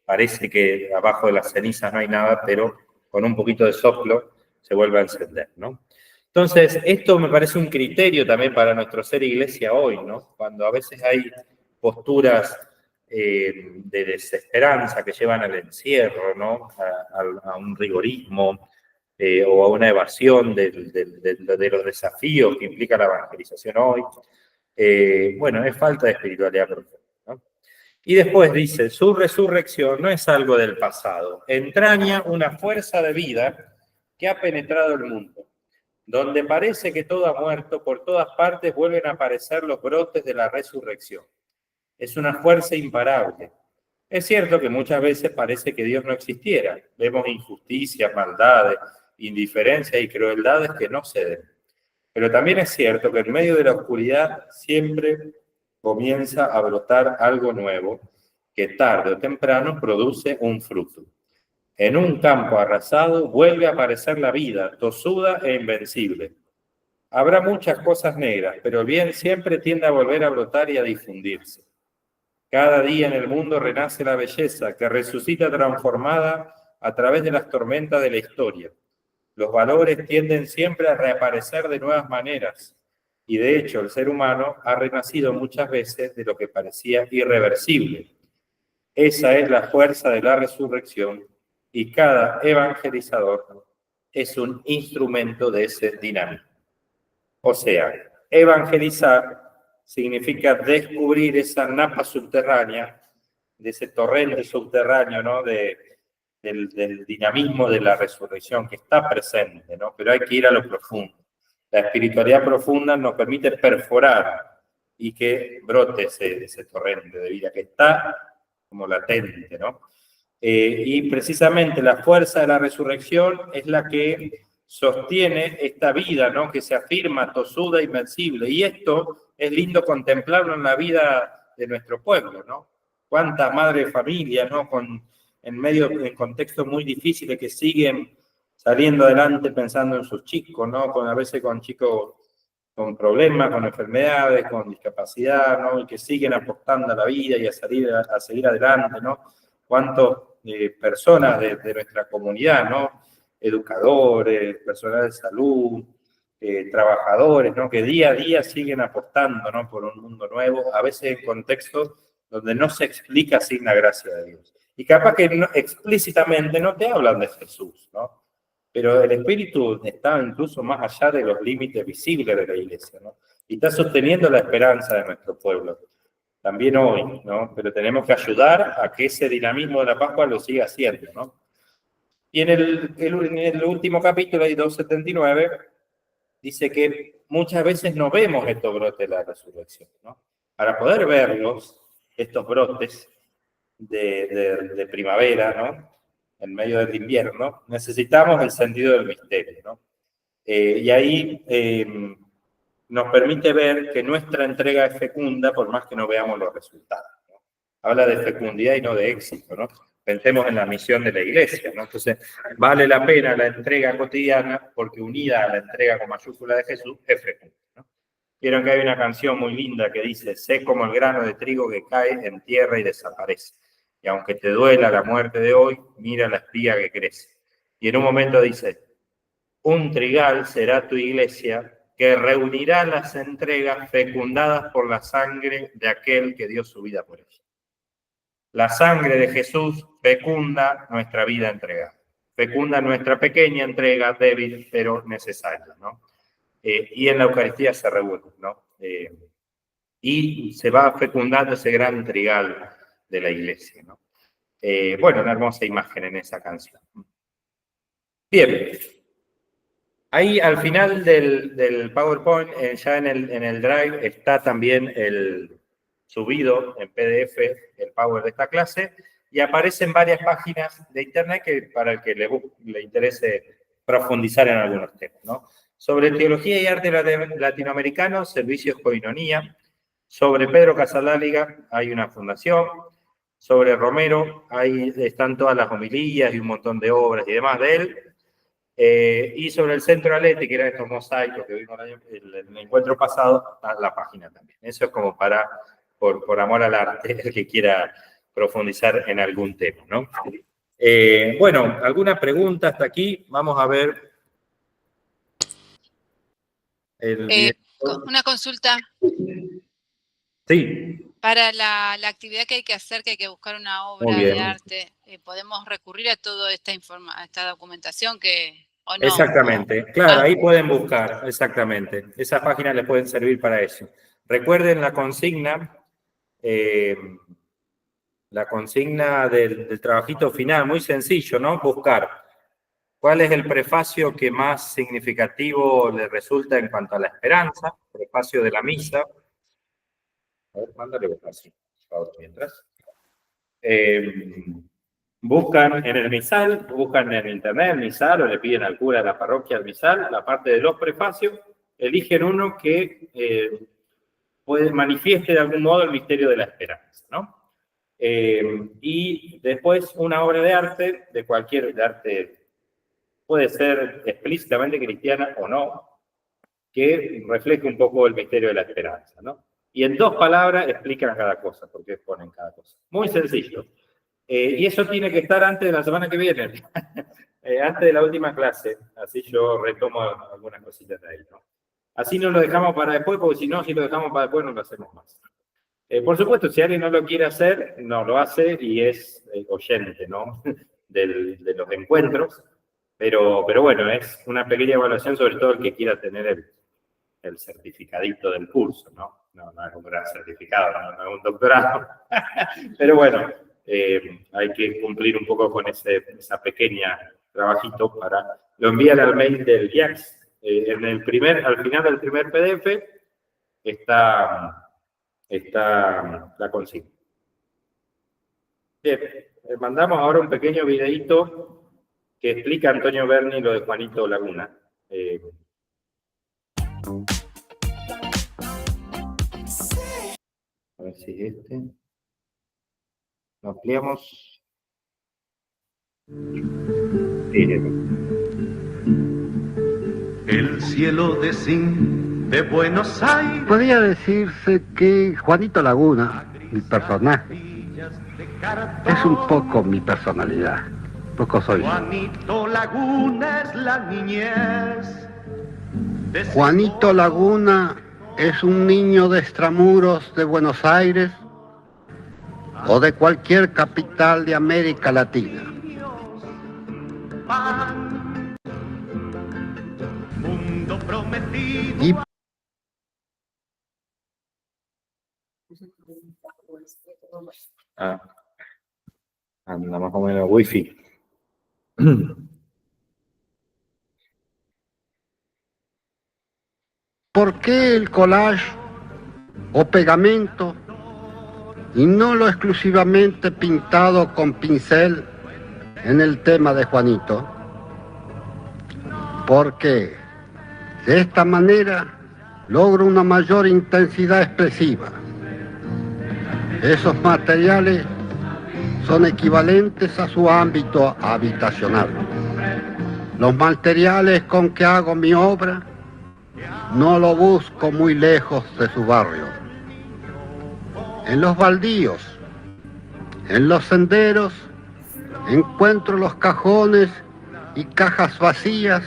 Speaker 2: parece que abajo de las cenizas no hay nada, pero con un poquito de soplo se vuelve a encender, ¿no? Entonces, esto me parece un criterio también para nuestro ser iglesia hoy, ¿no? Cuando a veces hay posturas de desesperanza que llevan al encierro, ¿no? A un rigorismo o a una evasión de los desafíos que implica la evangelización hoy. Bueno, es falta de espiritualidad profunda, ¿no? Y después dice, su resurrección no es algo del pasado, entraña una fuerza de vida que ha penetrado el mundo. Donde parece que todo ha muerto, por todas partes vuelven a aparecer los brotes de la resurrección. Es una fuerza imparable. Es cierto que muchas veces parece que Dios no existiera. Vemos injusticias, maldades, indiferencias y crueldades que no ceden. Pero también es cierto que en medio de la oscuridad siempre comienza a brotar algo nuevo que tarde o temprano produce un fruto. En un campo arrasado vuelve a aparecer la vida, tosuda e invencible. Habrá muchas cosas negras, pero el bien siempre tiende a volver a brotar y a difundirse. Cada día en el mundo renace la belleza, que resucita transformada a través de las tormentas de la historia. Los valores tienden siempre a reaparecer de nuevas maneras, y de hecho el ser humano ha renacido muchas veces de lo que parecía irreversible. Esa es la fuerza de la resurrección, y cada evangelizador es un instrumento de ese dinamismo. O sea, evangelizar significa descubrir esa napa subterránea, de ese torrente subterráneo, ¿no? Del dinamismo de la resurrección que está presente, ¿no? Pero hay que ir a lo profundo. La espiritualidad profunda nos permite perforar y que brote ese torrente de vida que está como latente, ¿no? Y precisamente la fuerza de la resurrección es la que sostiene esta vida, ¿no? Que se afirma tosuda, invencible. Y esto es lindo contemplarlo en la vida de nuestro pueblo, ¿no? Cuántas madres de familia, ¿no? En contextos muy difíciles que siguen saliendo adelante pensando en sus chicos, ¿no? A veces con chicos con problemas, con enfermedades, con discapacidad, ¿no? Y que siguen apostando a la vida y a seguir adelante, ¿no? Cuántas personas de nuestra comunidad, ¿no? Educadores, personal de salud, trabajadores, ¿no? Que día a día siguen apostando, ¿no? Por un mundo nuevo, a veces en contextos donde no se explica sin la gracia de Dios. Y capaz que explícitamente no te hablan de Jesús, ¿no? Pero el Espíritu está incluso más allá de los límites visibles de la Iglesia, ¿no? Y está sosteniendo la esperanza de nuestro pueblo, también hoy, ¿no? Pero tenemos que ayudar a que ese dinamismo de la Pascua lo siga haciendo, ¿no? Y en el último capítulo, ahí 279, dice que muchas veces no vemos estos brotes de la resurrección, ¿no? Para poder verlos, estos brotes de primavera, ¿no? En medio del invierno, necesitamos el sentido del misterio, ¿no? Y ahí nos permite ver que nuestra entrega es fecunda por más que no veamos los resultados, ¿no? Habla de fecundidad y no de éxito, ¿no? Pensemos en la misión de la Iglesia, ¿no? Entonces, vale la pena la entrega cotidiana porque unida a la entrega con mayúscula de Jesús es fecunda, ¿no? Vieron que hay una canción muy linda que dice: sé como el grano de trigo que cae en tierra y desaparece. Y aunque te duela la muerte de hoy, mira la espiga que crece. Y en un momento dice: un trigal será tu iglesia que reunirá las entregas fecundadas por la sangre de aquel que dio su vida por ella. La sangre de Jesús fecunda nuestra vida entregada. Fecunda nuestra pequeña entrega, débil pero necesaria, ¿no? Y en la Eucaristía se reúne, ¿no? Y se va fecundando ese gran trigal de la iglesia, ¿no? Bueno, una hermosa imagen en esa canción. Bien, ahí al final del PowerPoint, ya en el Drive, está también subido en PDF el Power de esta clase, y aparecen varias páginas de internet que para el que le interese profundizar en algunos temas, ¿no? Sobre teología y arte latinoamericano, Servicios Koinonía. Sobre Pedro Casaláliga hay una fundación. Sobre Romero, ahí están todas las homilías y un montón de obras y demás de él. Y sobre el Centro Aleti, que eran estos mosaicos que vimos el encuentro pasado, está la página también. Eso es como por amor al arte, el que quiera profundizar en algún tema, ¿no? Bueno, ¿alguna pregunta hasta aquí? Vamos a ver el video.
Speaker 6: Una consulta.
Speaker 2: Sí.
Speaker 6: Para la actividad que hay que hacer, que hay que buscar una obra de arte, ¿podemos recurrir a toda esta documentación o no?
Speaker 2: Exactamente, claro, ahí pueden buscar, exactamente. Esas páginas les pueden servir para eso. Recuerden la consigna del trabajito final, muy sencillo, ¿no? Buscar cuál es el prefacio que más significativo les resulta en cuanto a la esperanza, prefacio de la misa. A ver, mándale buscar así, por favor, mientras. Buscan en el misal, buscan en internet el misal, o le piden al cura de la parroquia el misal, la parte de los prefacios, eligen uno que manifieste de algún modo el misterio de la esperanza, ¿no? Y después una obra de arte, de arte, puede ser explícitamente cristiana o no, que refleje un poco el misterio de la esperanza, ¿no? Y en 2 palabras explican cada cosa, porque ponen cada cosa. Muy sencillo. Y eso tiene que estar antes de la semana que viene, antes de la última clase. Así yo retomo algunas cositas de ahí, ¿no? Así no lo dejamos para después, porque si lo dejamos para después no lo hacemos más. Por supuesto, si alguien no lo quiere hacer, no lo hace y es oyente, ¿no? de los encuentros. Pero bueno, es una pequeña evaluación, sobre todo el que quiera tener el certificadito del curso, ¿no? no es un gran certificado, no es un doctorado. Pero bueno, hay que cumplir un poco con esa pequeña trabajito para... Lo envían al mail del IACS. Al final del primer PDF está la consigna. Bien, mandamos ahora un pequeño videíto que explica Antonio Berni lo de Juanito Laguna. A ver si este. Lo ampliamos.
Speaker 7: El cielo de Zinc de Buenos Aires.
Speaker 8: Podría decirse que Juanito Laguna, mi personaje, es un poco mi personalidad. Poco soy yo.
Speaker 7: Juanito Laguna es la niñez.
Speaker 8: Juanito Laguna es un niño de extramuros de Buenos Aires o de cualquier capital de América Latina.
Speaker 7: Mundo prometido.
Speaker 8: Y
Speaker 2: Anda más o menos wifi.
Speaker 8: ¿por qué el collage o pegamento y no lo exclusivamente pintado con pincel en el tema de Juanito? Porque de esta manera logro una mayor intensidad expresiva. Esos materiales son equivalentes a su ámbito habitacional. Los materiales con que hago mi obra no lo busco muy lejos de su barrio. En los baldíos, en los senderos, encuentro los cajones y cajas vacías,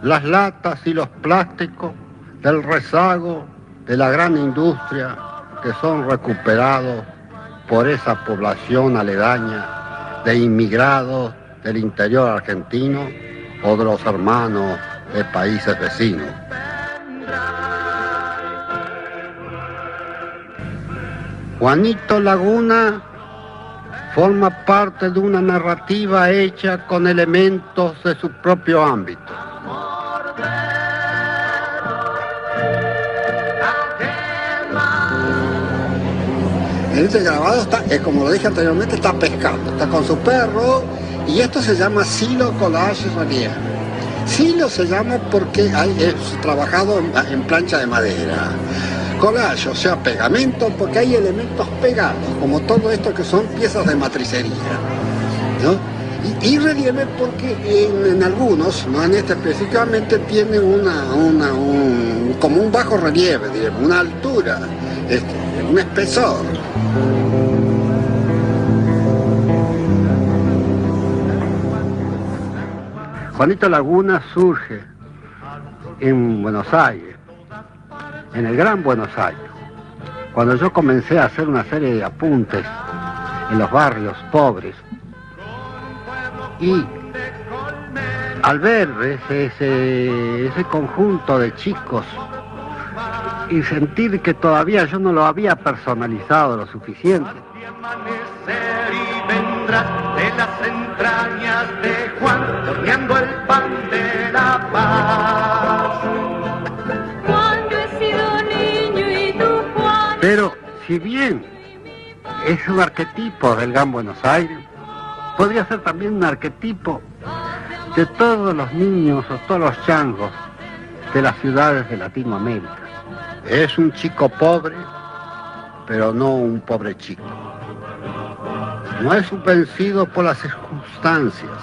Speaker 8: las latas y los plásticos del rezago de la gran industria que son recuperados por esa población aledaña de inmigrados del interior argentino o de los hermanos de países vecinos. Juanito Laguna forma parte de una narrativa hecha con elementos de su propio ámbito. En este grabado está, como lo dije anteriormente, está pescando, está con su perro, y esto se llama silo collage relief. Silo se llama porque es trabajado en plancha de madera. Collage, o sea, pegamento, porque hay elementos pegados, como todo esto que son piezas de matricería, ¿no? Y relieve porque en algunos, no en este específicamente, tiene como un bajo relieve, digamos, una altura, un espesor. Juanito Laguna surge en Buenos Aires, en el Gran Buenos Aires, cuando yo comencé a hacer una serie de apuntes en los barrios pobres, y al ver ese conjunto de chicos y sentir que todavía yo no lo había personalizado lo suficiente,
Speaker 7: De las entrañas de Juan, horneando el pan de la paz.
Speaker 9: Cuando he sido niño y tú, Juan.
Speaker 8: pero si bien es un arquetipo del Gran Buenos Aires, podría ser también un arquetipo de todos los niños o todos los changos de las ciudades de Latinoamérica. Es un chico pobre, pero no un pobre chico. No es un vencido por las circunstancias,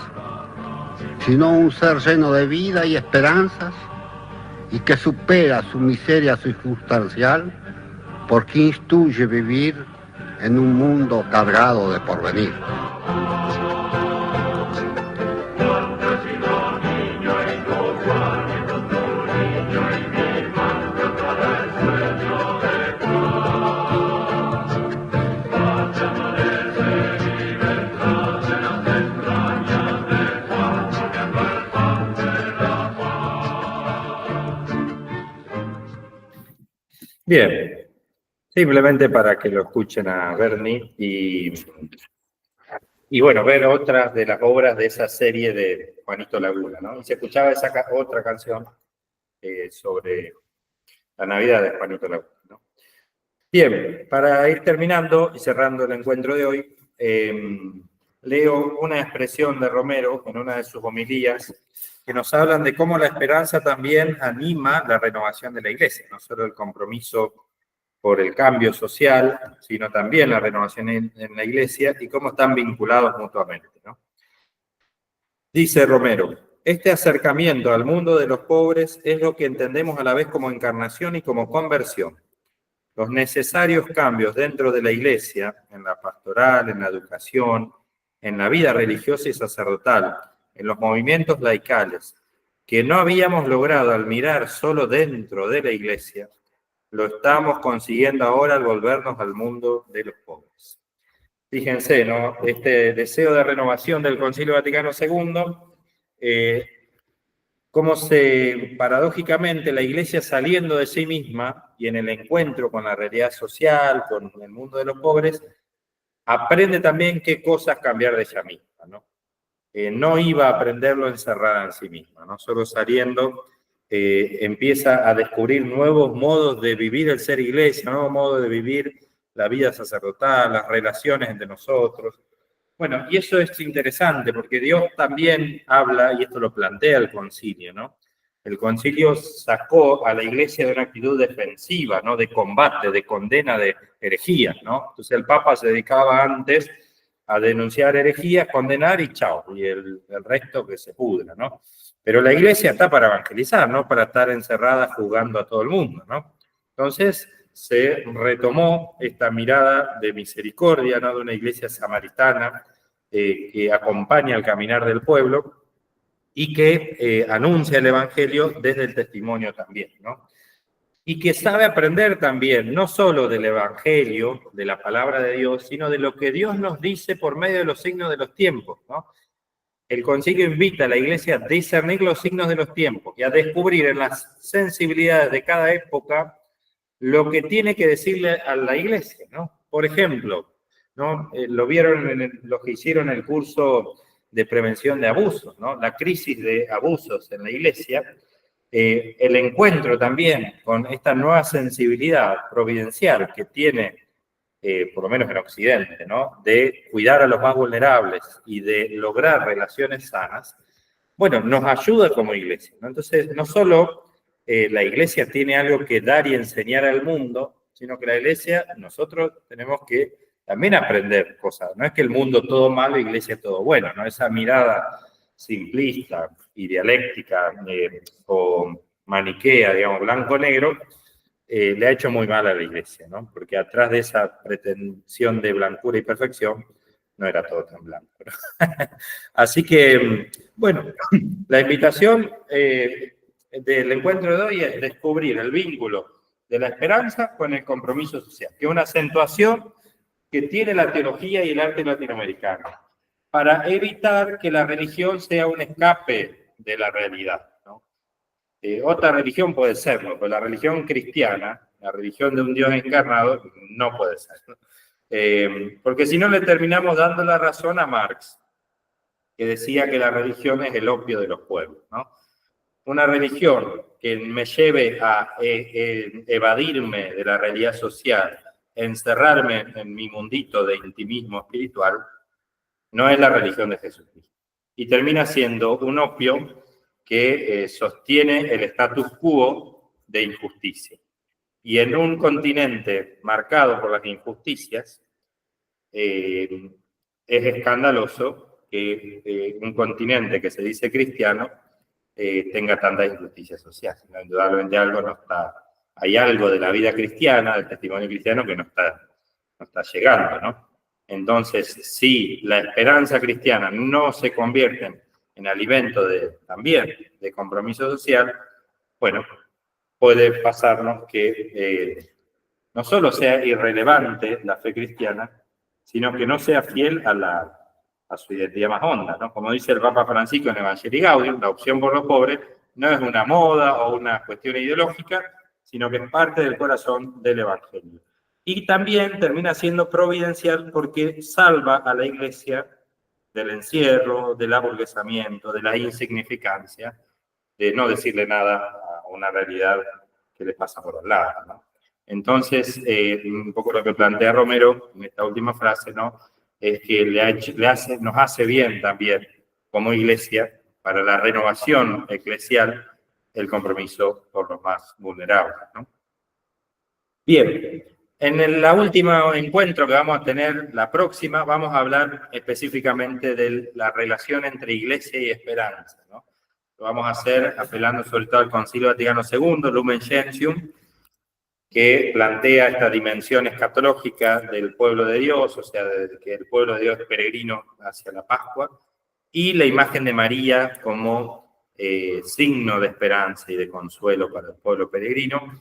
Speaker 8: sino un ser lleno de vida y esperanzas y que supera su miseria circunstancial porque instruye vivir en un mundo cargado de porvenir.
Speaker 2: Bien, Simplemente para que lo escuchen a Bernie y bueno, ver otras de las obras de esa serie de Juanito Laguna, ¿no? Y se escuchaba esa otra canción sobre la Navidad de Juanito Laguna, ¿no? Bien, para ir terminando y cerrando el encuentro de hoy, leo una expresión de Romero en una de sus homilías que nos hablan de cómo la esperanza también anima la renovación de la Iglesia, no solo el compromiso por el cambio social, sino también la renovación en la Iglesia y cómo están vinculados mutuamente, ¿no? Dice Romero, este acercamiento al mundo de los pobres es lo que entendemos a la vez como encarnación y como conversión. Los necesarios cambios dentro de la Iglesia, en la pastoral, en la educación, en la vida religiosa y sacerdotal, en los movimientos laicales, que no habíamos logrado al mirar solo dentro de la Iglesia, lo estamos consiguiendo ahora al volvernos al mundo de los pobres. Fíjense, ¿no? Este deseo de renovación del Concilio Vaticano II, cómo paradójicamente la Iglesia saliendo de sí misma y en el encuentro con la realidad social, con el mundo de los pobres, aprende también qué cosas cambiar de ella misma, ¿no? No iba a aprenderlo encerrada en sí misma, ¿no? Solo saliendo empieza a descubrir nuevos modos de vivir el ser Iglesia, nuevos modos de vivir la vida sacerdotal, las relaciones entre nosotros. Bueno, y eso es interesante porque Dios también habla, y esto lo plantea el concilio, ¿no? El concilio sacó a la Iglesia de una actitud defensiva, ¿no? De combate, de condena de herejías, ¿no? Entonces el Papa se dedicaba antes a denunciar herejías, condenar y chao, y el resto que se pudra, ¿no? Pero la Iglesia está para evangelizar, no para estar encerrada juzgando a todo el mundo, ¿no? Entonces se retomó esta mirada de misericordia, ¿no? De una Iglesia samaritana que acompaña el caminar del pueblo y que anuncia el Evangelio desde el testimonio también, ¿no? Y que sabe aprender también, no solo del Evangelio, de la palabra de Dios, sino de lo que Dios nos dice por medio de los signos de los tiempos, ¿no? El concilio invita a la Iglesia a discernir los signos de los tiempos y a descubrir en las sensibilidades de cada época lo que tiene que decirle a la Iglesia, ¿no? Por ejemplo, ¿no? Lo vieron los que hicieron el curso de prevención de abusos, ¿no? La crisis de abusos en la Iglesia, el encuentro también con esta nueva sensibilidad providencial que tiene, por lo menos en Occidente, ¿no? De cuidar a los más vulnerables y de lograr relaciones sanas, bueno, nos ayuda como Iglesia, ¿no? Entonces, no solo la Iglesia tiene algo que dar y enseñar al mundo, sino que la Iglesia, nosotros tenemos que también aprender cosas. No es que el mundo todo malo, la Iglesia todo bueno, ¿no? Esa mirada simplista y dialéctica o maniquea, digamos, blanco-negro, le ha hecho muy mal a la Iglesia, ¿no? Porque atrás de esa pretensión de blancura y perfección no era todo tan blanco, ¿no? Así que, bueno, la invitación del encuentro de hoy es descubrir el vínculo de la esperanza con el compromiso social, que es una acentuación que tiene la teología y el arte latinoamericano, para evitar que la religión sea un escape de la realidad, ¿no? Otra religión puede serlo, pero la religión cristiana, la religión de un Dios encarnado, no puede ser, ¿no? Porque si no le terminamos dando la razón a Marx, que decía que la religión es el opio de los pueblos, ¿no? Una religión que me lleve a evadirme de la realidad social, encerrarme en mi mundito de intimismo espiritual, no es la religión de Jesucristo. Y termina siendo un opio que sostiene el status quo de injusticia. Y en un continente marcado por las injusticias, es escandaloso que un continente que se dice cristiano tenga tanta injusticia social. Indudablemente hay algo de la vida cristiana, del testimonio cristiano, que no está llegando, ¿no? Entonces, si la esperanza cristiana no se convierte en alimento también de compromiso social, bueno, puede pasarnos que no solo sea irrelevante la fe cristiana, sino que no sea fiel a su identidad más honda, ¿no? Como dice el Papa Francisco en Evangelii Gaudium, la opción por los pobres no es una moda o una cuestión ideológica, sino que es parte del corazón del Evangelio. Y también termina siendo providencial porque salva a la Iglesia del encierro, del aburguesamiento, de la insignificancia, de no decirle nada a una realidad que le pasa por al lado, ¿no? Entonces, un poco lo que plantea Romero en esta última frase, ¿no? Es que nos hace bien también como Iglesia para la renovación eclesial el compromiso por los más vulnerables, ¿no? Bien, en el último encuentro que vamos a tener, la próxima, vamos a hablar específicamente de la relación entre Iglesia y esperanza, ¿no? Lo vamos a hacer apelando sobre todo al Concilio Vaticano II, Lumen Gentium, que plantea esta dimensión escatológica del pueblo de Dios, o sea, de que el pueblo de Dios es peregrino hacia la Pascua, y la imagen de María como signo de esperanza y de consuelo para el pueblo peregrino.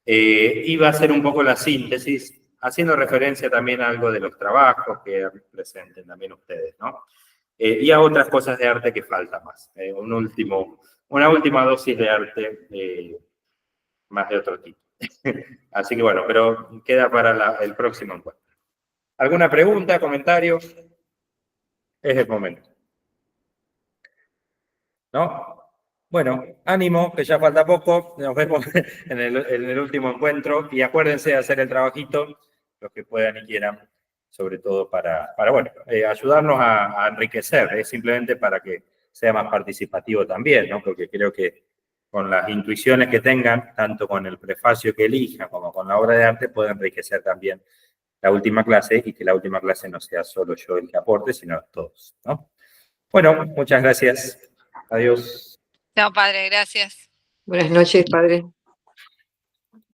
Speaker 2: Y va a ser un poco la síntesis, haciendo referencia también a algo de los trabajos que presenten también ustedes, ¿no? Y a otras cosas de arte que falta más. Una última dosis de arte más de otro tipo. Así que bueno, pero queda para el próximo encuentro. ¿Alguna pregunta, comentario? Es el momento. ¿No? Bueno, ánimo, que ya falta poco. Nos vemos en el último encuentro. Y acuérdense de hacer el trabajito, los que puedan y quieran, sobre todo para bueno, ayudarnos a enriquecer, simplemente para que sea más participativo también, ¿no? Porque creo que con las intuiciones que tengan, tanto con el prefacio que elijan como con la obra de arte, pueden enriquecer también la última clase y que la última clase no sea solo yo el que aporte, sino todos, ¿no? Bueno, muchas gracias. Adiós.
Speaker 6: Chao, padre, gracias.
Speaker 1: Buenas noches, padre.